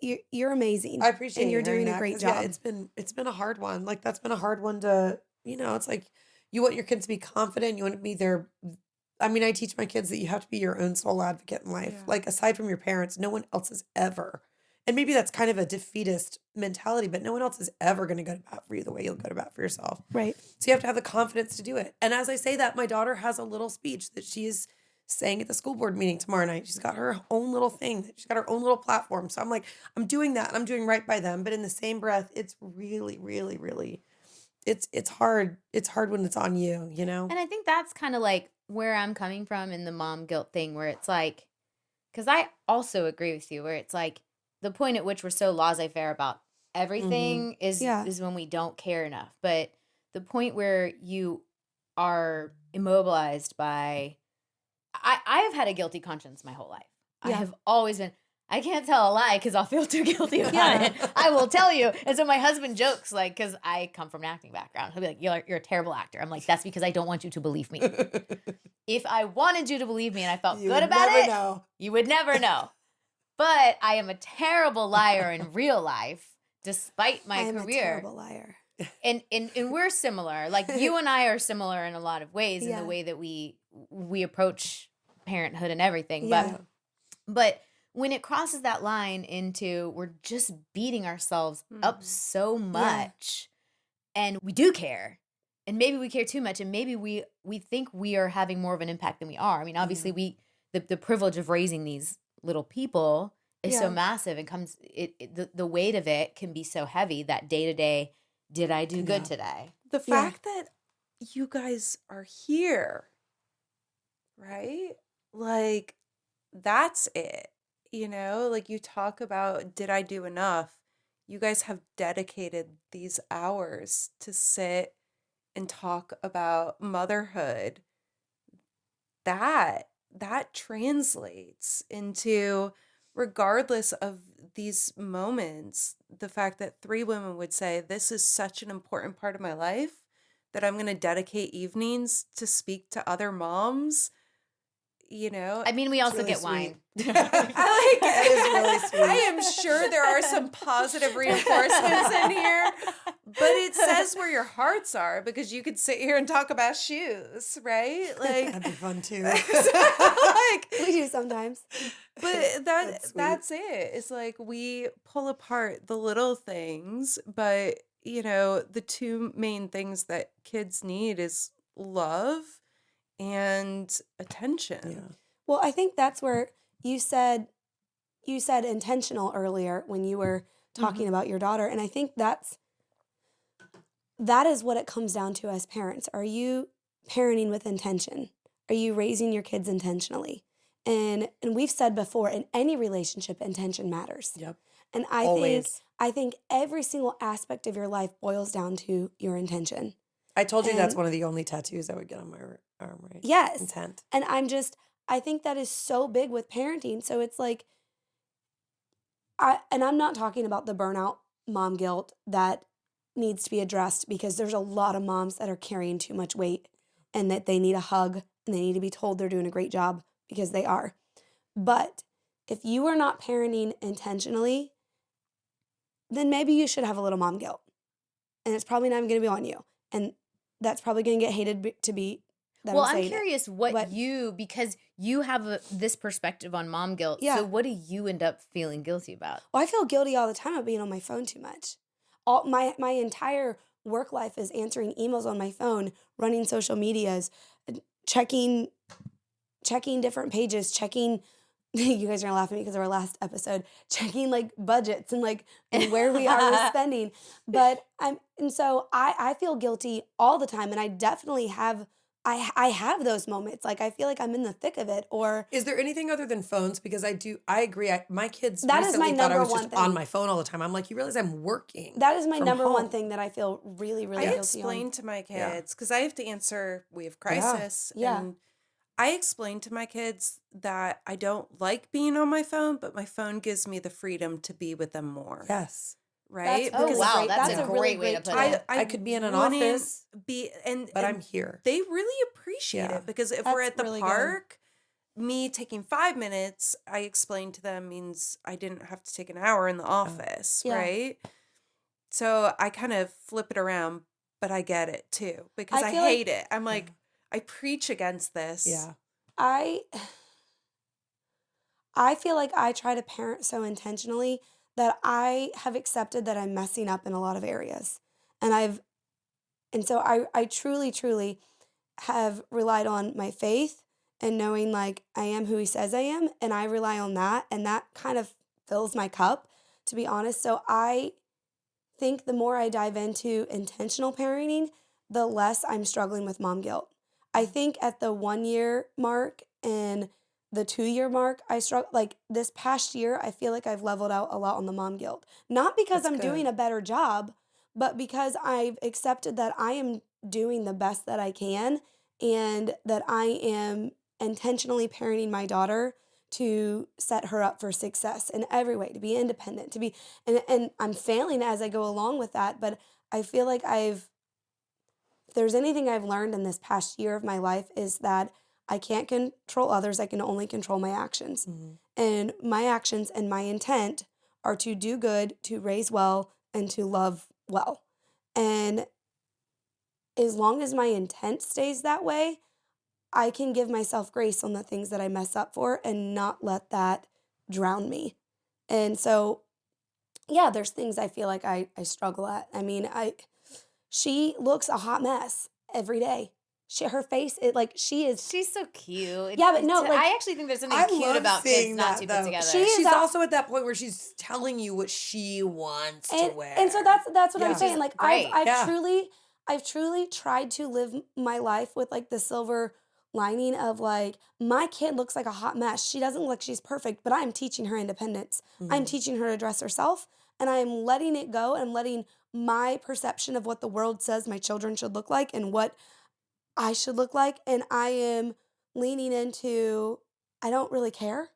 you're amazing. I appreciate and you're you hearing doing a that, great 'cause, job. yeah, it's been a hard one. Like that's been a hard one to, it's like you want your kids to be confident. You want to be their. I mean, I teach my kids that you have to be your own sole advocate in life. Yeah. Like aside from your parents, no one else is ever. And maybe that's kind of a defeatist mentality, but no one else is ever going to go to bat for you the way you'll go to bat for yourself. Right. So you have to have the confidence to do it. And as I say that, my daughter has a little speech that she's saying at the school board meeting tomorrow night. She's got her own little thing. She's got her own little platform. So I'm like, I'm doing that and I'm doing right by them. But in the same breath, it's really, really, really, it's hard. It's hard when it's on you, you know? And I think that's kind of like where I'm coming from in the mom guilt thing, where it's like, because I also agree with you, where it's like the point at which we're so laissez-faire about everything Yeah. is when we don't care enough. But the point where you are immobilized by, I have had a guilty conscience my whole life. I Yeah. have always been. I can't tell a lie because I'll feel too guilty about Yeah. it. I will tell you. And so my husband jokes, like, because I come from an acting background. He'll be like, you're a terrible actor. I'm like, that's because I don't want you to believe me. If I wanted you to believe me and I felt You good would about never it, know. you would never know. But I am a terrible liar in real life, despite my I am a career. terrible liar. And we're similar. Like you and I are similar in a lot of ways in Yeah. the way that we approach parenthood and everything. Yeah. But when it crosses that line into we're just beating ourselves up so much, and we do care, and maybe we care too much, and maybe we think we are having more of an impact than we are. I mean, obviously the privilege of raising these little people is so Yeah. massive, and the weight of it can be so heavy that day to day, did I do good today? The fact that you guys are here, right? Like, that's it. You know, like you talk about, did I do enough? You guys have dedicated these hours to sit and talk about motherhood. That translates into, regardless of these moments, the fact that 3 women would say, this is such an important part of my life that I'm going to dedicate evenings to speak to other moms. You know, I mean, we also really get wine. sweet. I like That is really sweet. I am sure there are some positive reinforcements in here, but it says where your hearts are, because you could sit here and talk about shoes, right? Like, That'd be fun too. like, We do sometimes. but That's that's it. It's like we pull apart the little things, but you know, the 2 main things that kids need is love and attention. Yeah. Well, I think that's where you said intentional earlier when you were talking about your daughter, and I think that is what it comes down to as parents. Are you parenting with intention? Are you raising your kids intentionally? And we've said before, in any relationship, intention matters. Yep. And Always. I think every single aspect of your life boils down to your intention. I told you that's And- one of the only tattoos I would get on my arm, right? Yes. Intent. And I think that is so big with parenting. So it's like, I'm not talking about the burnout mom guilt that needs to be addressed, because there's a lot of moms that are carrying too much weight and that they need a hug and they need to be told they're doing a great job, because they are. But if you are not parenting intentionally, then maybe you should have a little mom guilt. And it's probably not even going to be on you. And that's probably going to get hated to be that Well, I'm I'm saying it. curious because you have this perspective on mom guilt. Yeah. So what do you end up feeling guilty about? Well, I feel guilty all the time of being on my phone too much. All my entire work life is answering emails on my phone, running social medias, checking different pages, checking. You guys are gonna laugh at me because of our last episode, checking like budgets and where we are with spending. But so I feel guilty all the time, and I definitely have. I have those moments. Like, I feel like I'm in the thick of it, or Is there anything other than phones? Because I agree. My kids That is recently my thought I number was just one on thing. my phone all the time. I'm like, you realize I'm working. that is my from number one home. thing that I feel really, really I guilty on. explain to my Yeah. kids, because I have to answer, we have crisis. Yeah. And I explain to my kids that I don't like being on my phone, but my phone gives me the freedom to be with them more. Yes. Right? That's Oh, really wow. great. That's That's a a really great way to great put tool. it. I could be in an wouldn't office, be, but I'm here. they really appreciate Yeah. it, because if we're That's at the really good. park, me taking 5 minutes, I explain to them, means I didn't have to take an hour in the office, Yeah. right? So I kind of flip it around, but I get it too, because I feel like- hate it. I'm like, I preach against this. Yeah. I feel like I try to parent so intentionally that I have accepted that I'm messing up in a lot of areas. And so I truly, truly have relied on my faith and knowing like I am who he says I am, and I rely on that, and that kind of fills my cup, to be honest. So I think the more I dive into intentional parenting, the less I'm struggling with mom guilt. I think at the 1 year mark and the 2 year mark, I struggle. Like this past year, I feel like I've leveled out a lot on the mom guilt. Not because That's I'm doing good. a better job, but because I've accepted that I am doing the best that I can and that I am intentionally parenting my daughter to set her up for success in every way, to be independent, to be, and I'm failing as I go along with that, but I feel like if there's anything I've learned in this past year of my life is that I can't control others, I can only control my actions. Mhm. And my actions and my intent are to do good, to raise well, and to love well. And as long as my intent stays that way, I can give myself grace on the things that I mess up for and not let that drown me. And so, yeah, there's things I feel like I struggle at. I mean, she looks a hot mess every day. Her face, she is. She's so cute. Yeah, but no, like I actually think there's something I cute love about kids seeing not that to put though. together. She is She's a- also at that point where she's telling you what she wants to wear. And so that's what Yeah. I'm saying. Like Great. I've truly tried to live my life with like the silver lining of like my kid looks like a hot mess. She doesn't look like she's perfect, but I'm teaching her independence. I'm Mhm. teaching her to dress herself, and I am letting it go and letting my perception of what the world says my children should look like and what I should look like, and I am leaning into I don't really care.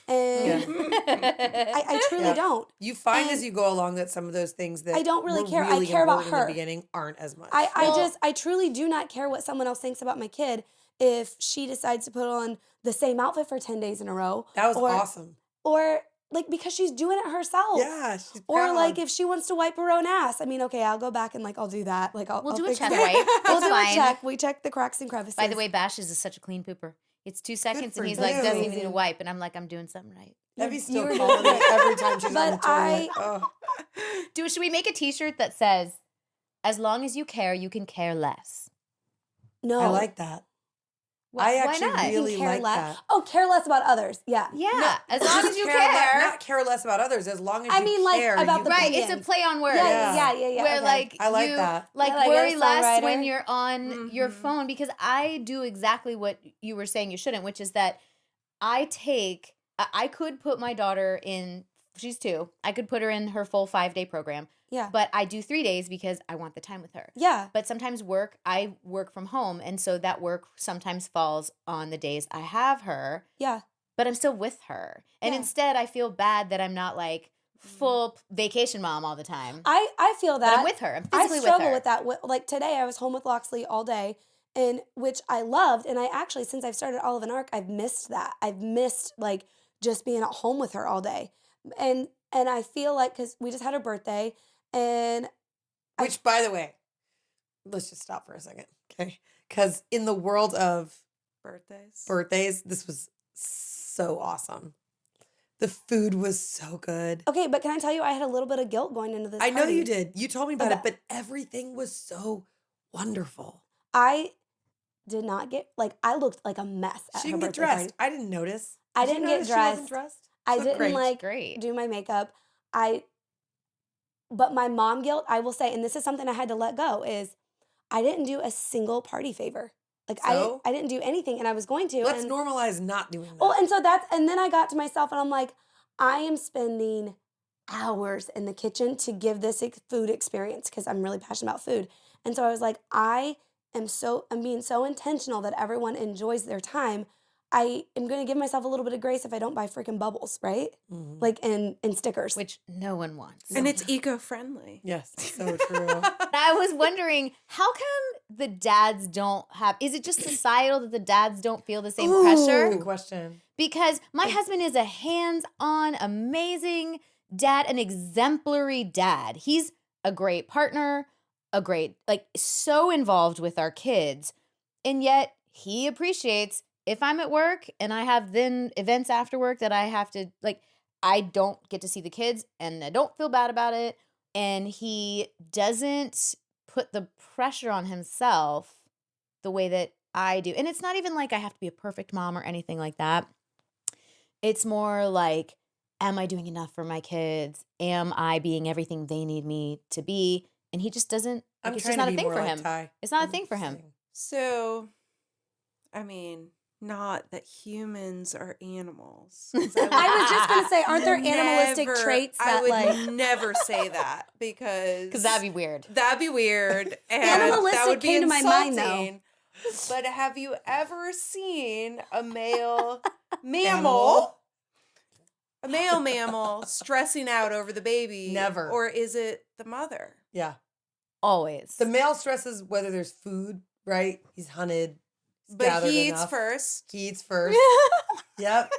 And I truly Yeah. don't. You find as And you go along that some of those things that I don't really were care. I really care about important in her. the beginning aren't as much. Well- I truly do not care what someone else thinks about my kid if she decides to put on the same outfit for 10 days in a row. That was or, awesome. Or like because she's doing it herself. Yeah, she's Or like proud. if she wants to wipe her own ass. I mean, okay, I'll go back and like I'll do that. Like I'll We'll do a fix check that. wipe. We'll It's do fine. a check. We check the cracks and crevices. By the way, Bash is such a clean pooper. It's 2 seconds for and he's like, you. doesn't even need a wipe. And I'm like, I'm doing something right. Evie's You still were calling doing me it. every time she's on But the toilet. Oh. Should we make a t-shirt that says, as long as you care, you can care less? No. I like that. Why actually not? You really can care like less. that. Oh, care less about others. Yeah. Yeah, No, as long just as you le- care. not care less about others. As long as I you mean, like, care, about you the Right, opinions. it's a play on words. Yeah. Where Okay. like I like you that. like Yeah, like worry a less when songwriter. you're on your Mhm. phone, because I do exactly what you were saying you shouldn't, which is that I could put my daughter in, she's 2, I could put her in her full 5-day program, Yeah. but I do 3 days because I want the time with her. Yeah. But sometimes I work from home, and so that work sometimes falls on the days I have her, Yeah. but I'm still with her. And Yeah. instead I feel bad that I'm not like full vacation mom all the time. I feel But that. I'm with her. I'm I physically with struggle her. with that. Like today, I was home with Loxley all day, and which I loved. And I actually, since I've started Olive and Arc, I've missed that. I've missed like just being at home with her all day, and I feel like because we just had her birthday, and Which, by the way, let's just stop for a second, okay? Because in the world of birthdays, this was so awesome. The food was so good. okay, but can I tell you, I had a little bit of guilt going into this. I know party. you did. You told me about it, About- but everything was so wonderful. I did not get I looked like a mess at She her didn't get birthday dressed. party. I didn't notice. I Did you didn't get notice she wasn't dressed. dressed? I She looked didn't great. Great. do my makeup. But my mom guilt, I will say, and this is something I had to let go, is I didn't do a single party favor. Like So? I didn't do anything, and I was going to. Let's and, normalize not doing that. Well, and then I got to myself, and I'm like, I am spending hours in the kitchen to give this food experience because I'm really passionate about food. And so I was like, I'm being so intentional that everyone enjoys their time. I am going to give myself a little bit of grace if I don't buy freaking bubbles, right? Mhm. Like in stickers. Which no one wants. And it's eco-friendly. Yes, so true. I was wondering, how come the dads don't have, is it just societal that the dads don't feel the same Good pressure? question. Because my husband is a hands-on, amazing dad, an exemplary dad. He's a great partner, so involved with our kids. And yet he appreciates if I'm at work and I have then events after work that I have to, I don't get to see the kids and I don't feel bad about it. And he doesn't put the pressure on himself the way that I do. And it's not even like I have to be a perfect mom or anything like that. It's more like, am I doing enough for my kids? Am I being everything they need me to be? And he just doesn't, like, I'm it's trying just to not a be thing more for like him. Ty. It's not a What thing you for him. saying? So, I mean, not that humans are animals. 'Cause I I was just gonna say, aren't there would animalistic never- traits I that would like never say that because Because that'd be weird. that'd be weird and Animalistic that would be came to my mind, though. insulting. But have you ever seen a male mammal, Animal? a male mammal stressing out over the baby? Never. Or is it the mother? Yeah. Always. The male stresses whether there's food, right? He's hunted. He's But gathered he eats enough. first. He eats first. Yep.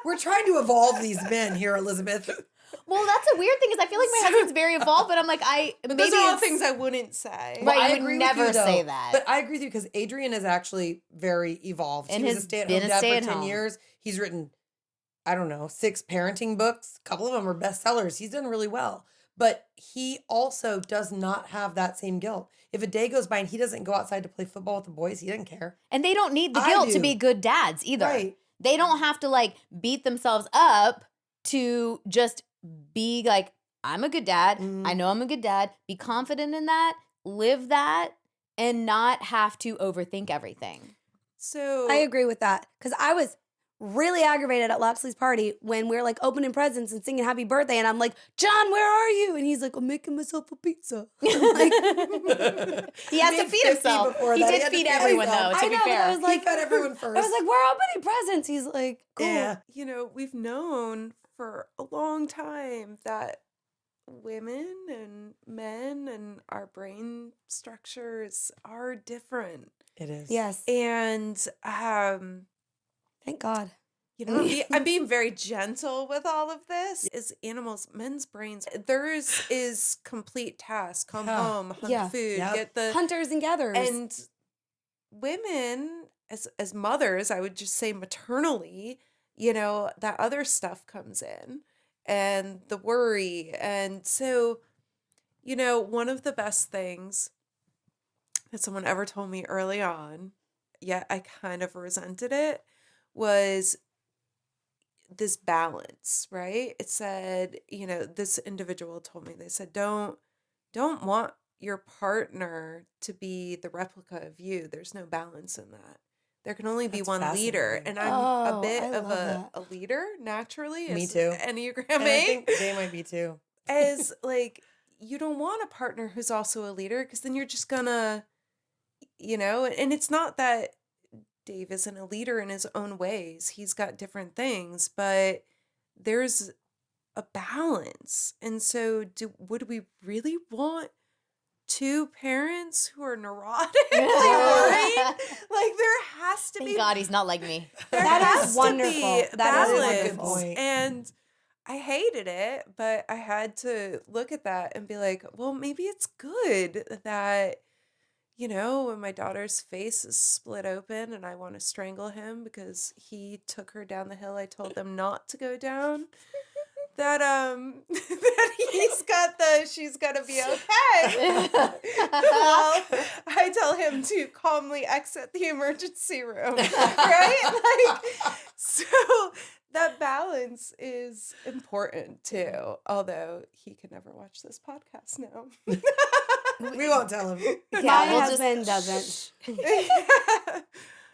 We're trying to evolve these men here, Elizabeth. Well, that's a weird thing, is I feel like my husband's very evolved, but I'm like, But maybe those are all it's- things I wouldn't say. Right, I you would agree with never you, though. say that. But I agree with you because Adrian is actually very evolved. And he was a has stay-at-home been a dad for 10 stay-at-home. years. He's written, I don't know, 6 parenting books. A couple of them are bestsellers. He's done really well. But he also does not have that same guilt. If a day goes by and he doesn't go outside to play football with the boys, he doesn't care. And they don't need the I guilt to do. be good dads either. Right. They don't have to like beat themselves up to just be like, I'm a good dad. I know I'm a good dad. Be confident in that, live that, and not have to overthink everything. So I agree with that because I was really aggravated at Loxley's party when we were like opening presents and singing happy birthday, and I'm like, John, where are you? And he's like, I'm making myself a pizza. I'm like, He has to made feed 50 himself. before He that. He did had to feed feed everyone himself. though, to I be know, but fair. I was like, He fed everyone first. I was like, we're opening presents. He's like, cool. Yeah. you know, we've known for a long time that women and men and our brain structures are different. It is. Yes. And Thank God. you know, I'm being very gentle with all of this. As animals, men's brains, theirs is complete task. Come Yeah. home, hunt Yeah. food, Yep. get the Hunters and gatherers. and women as mothers, I would just say maternally, you know, that other stuff comes in and the worry. And so, you know, one of the best things that someone ever told me early on, yet I kind of resented it, was this balance, right? It said, you know, this individual told me, they said, don't want your partner to be the replica of you. There's no balance in that. There can only be That's one leader. fascinating. And I'm a Oh, bit I of love that. a leader naturally. Me as too. Enneagram And I 8. think they might be too. As like, you don't want a partner who's also a leader because then you're just gonna, you know, and it's not that Dave isn't a leader in his own ways. He's got different things, but there's a balance. And so would we really want 2 parents who are neurotic? Like there has to Thank be God he's not like me. there That is has to wonderful. be That is a balance. good point. And I hated it, but I had to look at that and be like, well, maybe it's good that, you know, when my daughter's face is split open and I want to strangle him because he took her down the hill I told them not to go down, that that she's gonna be okay. Well, I tell him to calmly exit the emergency room, right? Like, so that balance is important too. Although he can never watch this podcast now. We won't tell him. My we'll just- husband doesn't.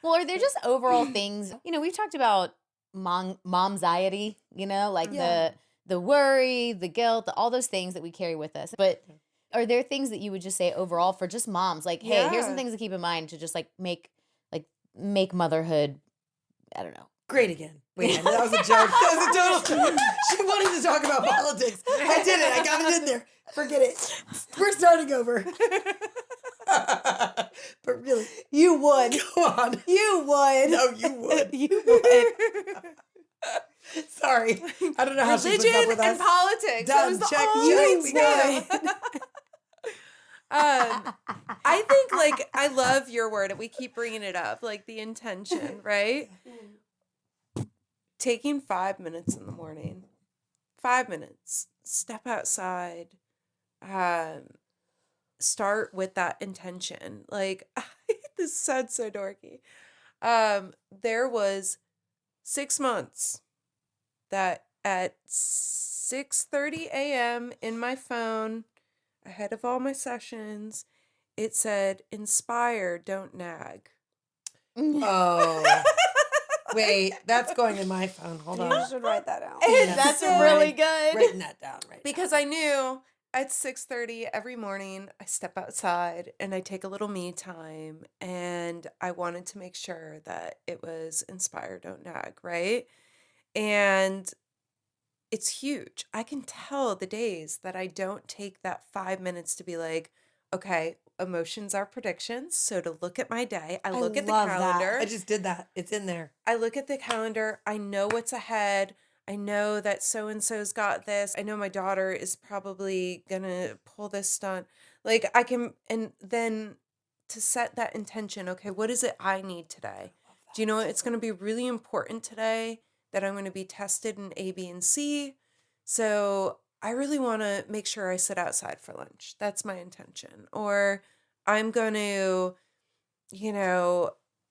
Well, are there just overall things, you know, we've talked about momsiety, you know, like Yeah. the worry, the guilt, all those things that we carry with us. But are there things that you would just say overall for just moms? Like, hey, here's some Yeah. things to keep in mind to just like make motherhood, I don't know. Great again. Wait, that was a joke. That was a total. She wanted to talk about politics. I did it. I got it in there. Forget it. We're starting over. But really, You would. go on. You would. No, you would. You would. Sorry. I don't know how she puts Religion up with and us. politics. That Done. was the Check. only We got two. I think like I love your word and we keep bringing it up, like the intention, right? Taking 5 minutes in the morning, 5 minutes, step outside, start with that intention. Like I This sounds so dorky. There was 6 months that at 6:30 a.m. in my phone, ahead of all my sessions, it said, "Inspire, don't nag." Oh, wait, that's going in my phone. Hold You on. should write that out. Yeah. That's So- really good. Writing that down right Because now. I knew at 6:30 every morning I step outside and I take a little me time, and I wanted to make sure that it was inspire, don't nag, right? And it's huge. I can tell the days that I don't take that 5 minutes to be like, okay, emotions are predictions. So to look at my day, I look at the love that. calendar. I just did that. It's in there. I look at the calendar. I know what's ahead. I know that so and so's got this. I know my daughter is probably gonna pull this stunt. Like I can, and then to set that intention, okay, what is it I need today? Do you know what? It's gonna be really important today that I'm gonna be tested in A, B, and C. So I really wanna make sure I sit outside for lunch. That's my intention. Or I'm gonna, you know,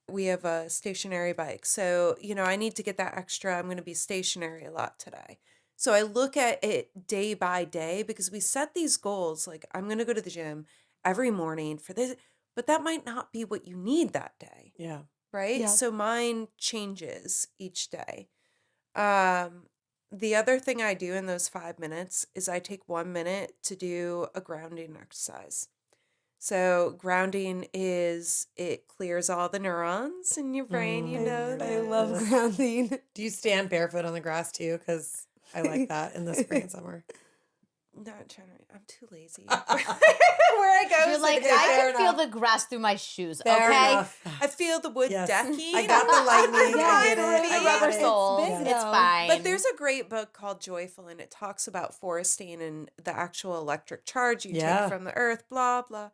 we have a stationary bike. So, I need to get that extra. I'm going to be stationary a lot today. So I look at it day by day because we set these goals like I'm going to go to the gym every morning for this, but that might not be what you need that day, Yeah. right? Yeah. So mine changes each day. The other thing I do in those 5 minutes is I take 1 minute to do a grounding exercise. So grounding is it clears all the neurons in your brain, you know. I that- love grounding. Do you stand barefoot on the grass too? Because I like that in the spring and summer. Not generally. I'm too lazy. Where I go, You're is like, it- I fair can feel enough. the grass through my shoes, Fair okay? enough. I feel the wood Yes. decking. I got the lightning. Yeah, I get for it. real. I The get rubber it. soles. big, It's though. fine. But there's a great book called Joyful, and it talks about foresting and the actual electric charge you Yeah. take from the earth, blah, blah.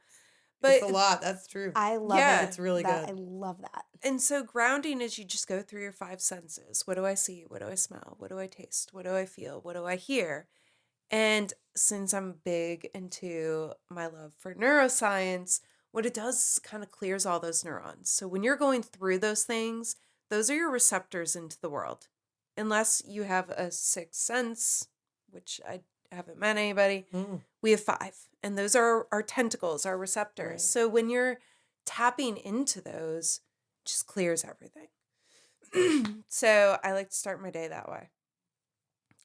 It's But a lot. That's true. I love Yeah. it. It's really that. good. I love that. And so grounding is you just go through your 5 senses. What do I see? What do I smell? What do I taste? What do I feel? What do I hear? And since I'm big into my love for neuroscience, what it does is kind of clears all those neurons. So when you're going through those things, those are your receptors into the world. Unless you have a sixth sense, which I haven't met anybody, Mm. we have 5. And those are our tentacles, our receptors. Right. So when you're tapping into those, it just clears everything. So I like to start my day that way.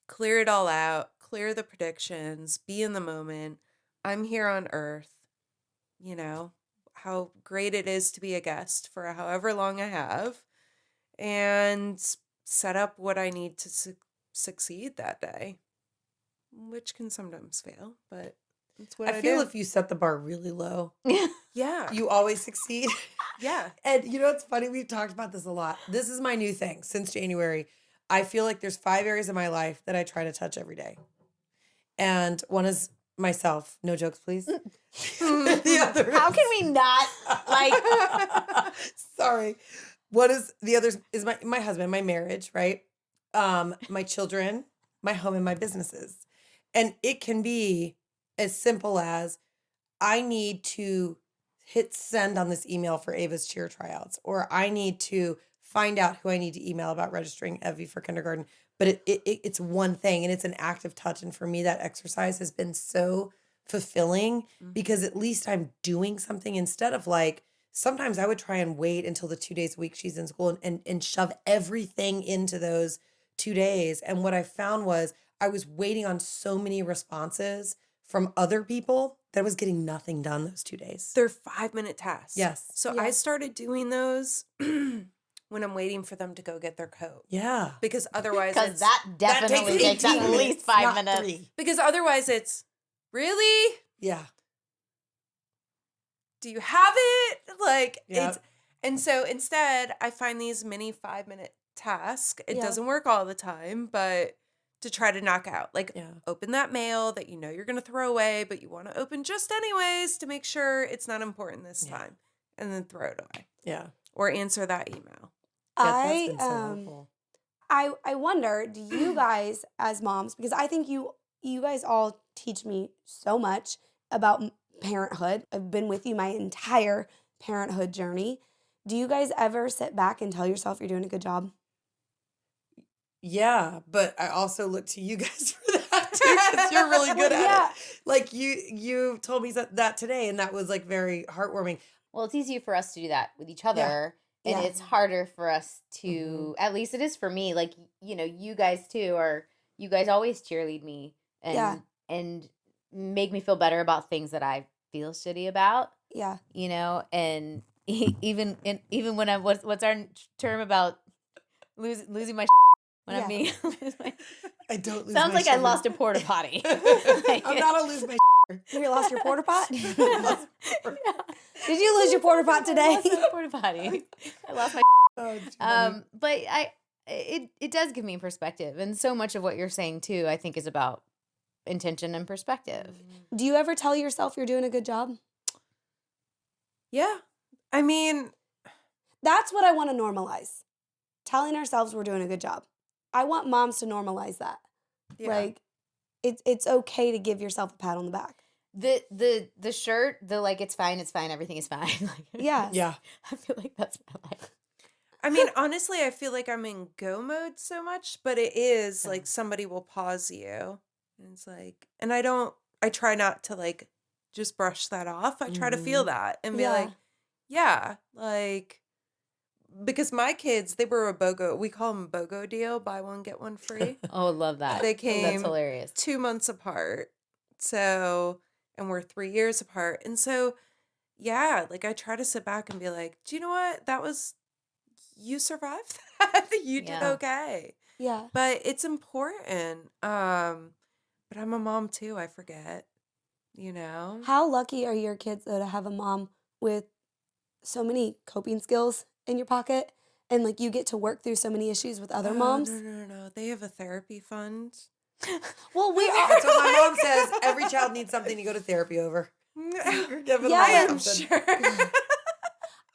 Clear it all out, clear the predictions, be in the moment. I'm here on earth, how great it is to be a guest for however long I have, and set up what I need to succeed that day, which can sometimes fail, but it's what I I feel do. if you set the bar really low, Yeah. you always succeed. Yeah. And you know what's funny? We've talked about this a lot. This is my new thing since January. I feel like there's 5 areas of my life that I try to touch every day. And one is myself. No jokes, please. The other How is- can we not, like, Sorry. What is the other is my husband, my marriage, right? My children, my home, and my businesses. And it can be as simple as I need to hit send on this email for Ava's cheer tryouts, or I need to find out who I need to email about registering Evie for kindergarten. But it's one thing and it's an active touch. And for me, that exercise has been so fulfilling because at least I'm doing something instead of like, sometimes I would try and wait until the 2 days a week she's in school and shove everything into those 2 days. And what I found was I was waiting on so many responses from other people that I was getting nothing done those 2 days. They're 5-minute tasks. Yes. So I started doing those when I'm waiting for them to go get their coat. Yeah. Because otherwise because it's that definitely takes 18 at least minutes, 5 not minutes. 3. because otherwise it's really, Yeah. do you have it? Like Yep. it's, and so instead I find these mini 5-minute tasks. It Yeah. doesn't work all the time, but to try to knock out, like Yeah. open that mail that you know you're going to throw away, but you want to open just anyways to make sure it's not important this Yeah. time, and then throw it away Yeah. or answer that email. Yeah, that's I been so helpful. I wonder, do you guys as moms, because I think you guys all teach me so much about parenthood. I've been with you my entire parenthood journey. Do you guys ever sit back and tell yourself you're doing a good job? Yeah, but I also look to you guys for that too, because you're really good at it. Like you told me that today, and that was like very heartwarming. Well, it's easier for us to do that with each Yeah. other. And Yeah. it's harder for us to, at least it is for me. Like, you guys too you guys always cheerlead me Yeah. and make me feel better about things that I feel shitty about, Yeah. and even when I'm, what's our term about losing my when Yeah. I'm being, I don't lose sounds my like I shit. lost a porta potty. I'm not a lose my You lost your porta pot? shit. Did you lose your porta pot today? I lost my porta potty. I lost my Oh, it's funny. but it does give me perspective, and so much of what you're saying too, I think, is about intention and perspective. Do you ever tell yourself you're doing a good job? Yeah. I mean, That's what I want to normalize. Telling ourselves we're doing a good job. I want moms to normalize that. yeah. Like it's okay to give yourself a pat on the back. The shirt, the like, it's fine, everything is fine. Like, Yes. Yeah. I feel like that's my life. I mean, honestly, I feel like I'm in go mode so much, but it is like somebody will pause you. And it's like, and I try not to like just brush that off. I try to feel that and be Yeah. like, yeah, like, because my kids, they were a BOGO, we call them BOGO deal, buy one, get one free. Oh, love that. They That's came hilarious. 2 months apart. So, and we're 3 years apart. And so, yeah, like I try to sit back and be like, do you know what? You survived that. You did Yeah. okay. Yeah. But it's important. But I'm a mom too, I forget, How lucky are your kids though to have a mom with so many coping skills in your pocket, and like you get to work through so many issues with other moms? No. They have a therapy fund. Well, we are. That's what my mom says. Every child needs something to go to therapy over. Give them Yeah, I'm something. sure.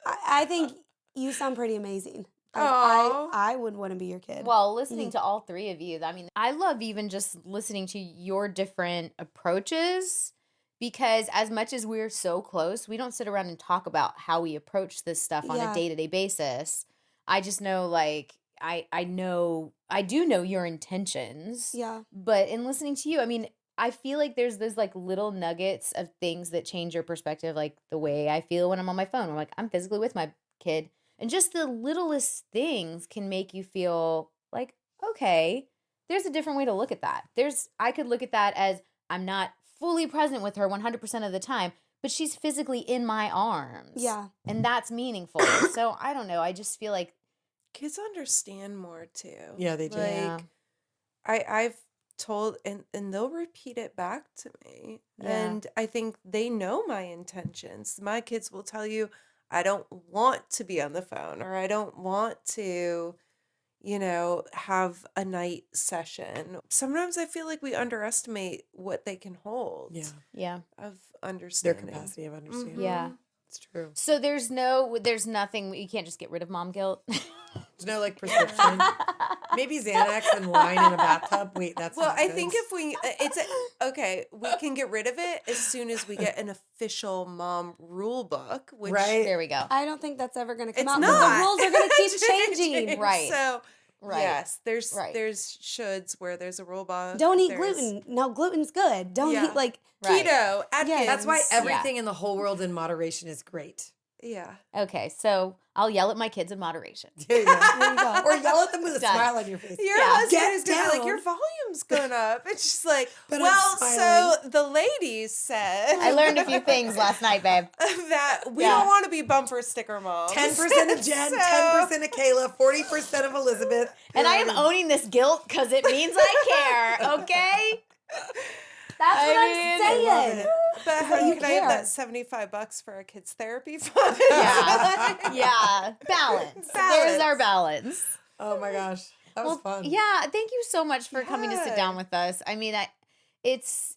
I think you sound pretty amazing. Aw. I would want to be your kid. Well, listening to all three of you, I mean, I love even just listening to your different approaches, because as much as we're so close, we don't sit around and talk about how we approach this stuff on Yeah. a day-to-day basis. I just know, like, I do know your intentions. Yeah. But in listening to you, I mean, I feel like there's those like little nuggets of things that change your perspective, like the way I feel when I'm on my phone. I'm like, I'm physically with my kid. And just the littlest things can make you feel like, okay, there's a different way to look at that. I could look at that as I'm not fully present with her 100% of the time, but she's physically in my arms. Yeah. And that's meaningful. So I don't know. I just feel like, Kids understand more too. Yeah, they do. Like, yeah. I've told, and they'll repeat it back to me. Yeah. And I think they know my intentions. My kids will tell you, I don't want to be on the phone, or I don't want to, have a night session. Sometimes I feel like we underestimate what they can hold. Yeah. Yeah. Of Their understanding. capacity of understanding. Mhm. Yeah. It's true. So there's nothing, you can't just get rid of mom guilt. There's no like prescription. Maybe Xanax and wine in a bathtub. Wait, that's Well, not I good. think if we, okay, we can get rid of it as soon as we get an official mom rule book, which Right? There we go. I don't think that's ever going to come it's out. not. But the rules are going to keep changing. Right. So, Right. yes, there's Right. there's shoulds where there's a rule book. Don't eat there's gluten. No, gluten's good. Don't Yeah. eat like Right. Keto, Atkins. That's why everything in the whole world in moderation is great. Yeah. Okay, so I'll yell at my kids in moderation. There you go. There you go. Or yell at them with a Done. smile on your face. Your Yeah. husband Get is gonna be like, down. your volume's going up. It's just like, But I'm well, so smiling. the ladies said I learned a few things last night, babe. that we Yeah. don't want to be bumper sticker moms. 10% of Jen, So- 10% of Kayla, 40% of Elizabeth. And I am owning this guilt because it means I care, okay? That's what I I'm love saying. it. But how you can I have care. that $75 for a kid's therapy fund? Yeah. Yeah. Balance. There's our balance. Oh my gosh. That was fun. Yeah, thank you so much for coming to sit Yeah. down with us. I mean, it's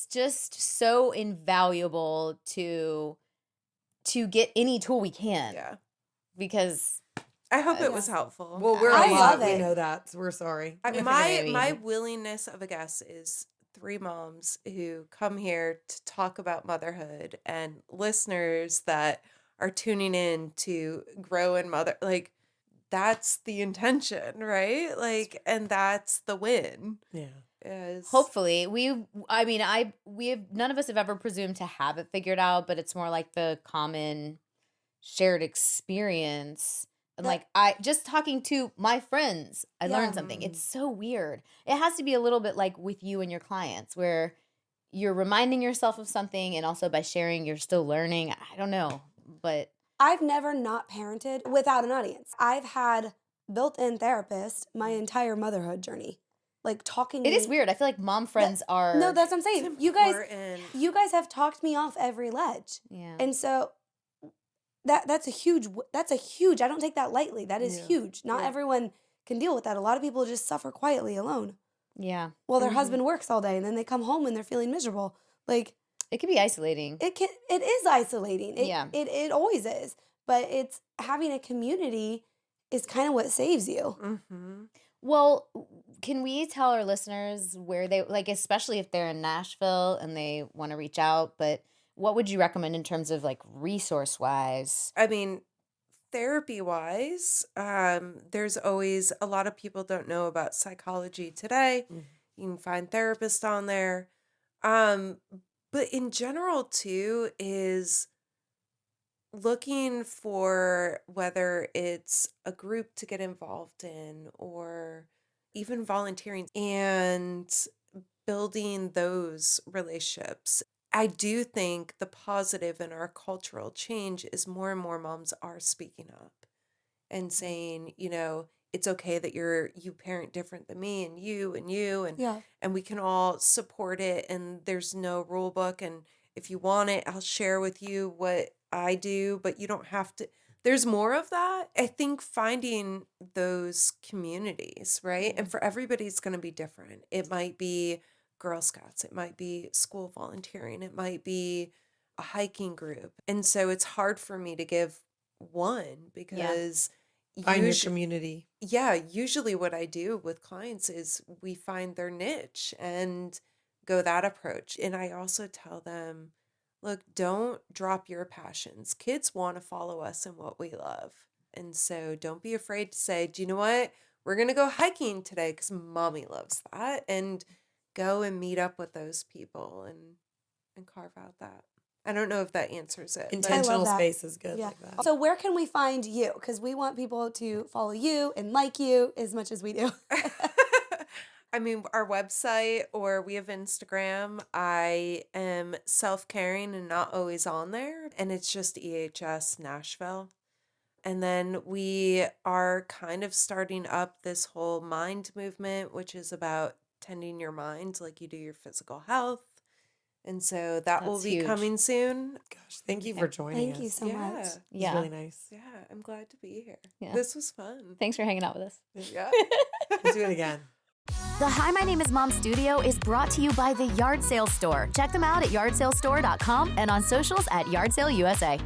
just so invaluable to get any tool we can, Yeah. because I hope it Yeah. was helpful. Well, we're I a lot. love We it. know that. So we're sorry. My Maybe. willingness of a guest is 3 moms who come here to talk about motherhood, and listeners that are tuning in to grow and mother. Like, that's the intention, right? Like, and that's the win. Yeah. Is Hopefully, we have none of us have ever presumed to have it figured out, but it's more like the common shared experience. And That- like I just talking to my friends, I Yeah. learned something. It's so weird. It has to be a little bit like with you and your clients where you're reminding yourself of something and also by sharing you're still learning. I don't know, but I've never not parented without an audience. I've had built-in therapists my entire motherhood journey. Like talking it me. is weird. I feel like mom friends are No, that's what I'm saying. it's You guys important. have talked me off every ledge. yeah. And so that's a huge I don't take that lightly. That is Yeah. huge. Not Yeah. everyone can deal with that. A lot of people just suffer quietly alone. Yeah. Well, their Mhm. husband works all day and then they come home and they're feeling miserable. Like It can be isolating. it is isolating. Yeah. It always is. But it's having a community is kind of what saves you. Mm-hmm. Well, can we tell our listeners where they like, especially if they're in Nashville and they want to reach out, but what would you recommend in terms of like resource wise? I mean, therapy wise, there's always a lot of people don't know about Psychology Today. Mhm. You can find therapists on there. But in general, too, is looking for whether it's a group to get involved in or even volunteering and building those relationships. I do think the positive in our cultural change is more and more moms are speaking up and saying, it's okay that you parent different than me and you Yeah. and we can all support it and there's no rule book, and if you want it, I'll share with you what I do, but you don't have to. There's more of that. I think finding those communities, right? And for everybody, it's going to be different. It might be Girl Scouts, it might be school volunteering, it might be a hiking group. And so it's hard for me to give one because Find your usually, community. usually what I do with clients is we find their niche and go that approach. And I also tell them, look, don't drop your passions. Kids want to follow us in what we love. And so don't be afraid to say, do you know what? We're going to go hiking today because mommy loves that. And go and meet up with those people and carve out that. I don't know if that answers it. but- Intentional that. space is good Yeah. like that. So where can we find you? Because we want people to follow you and like you as much as we do. I mean, our website, or we have Instagram. I am self-caring and not always on there. And it's just EHS Nashville. And then we are kind of starting up this whole mind movement, which is about tending your mind like you do your physical health. And so that will That's be huge. coming soon. Gosh, thank you for joining Thank you us. so much. It's Yeah. really nice. Yeah, I'm glad to be here. Yeah. This was fun. Thanks for hanging out with us. Yeah. We'll do it again. The Hi, My Name is Mom studio is brought to you by the Yard Sale Store. Check them out at yardsalestore.com and on socials at Yard Sale USA.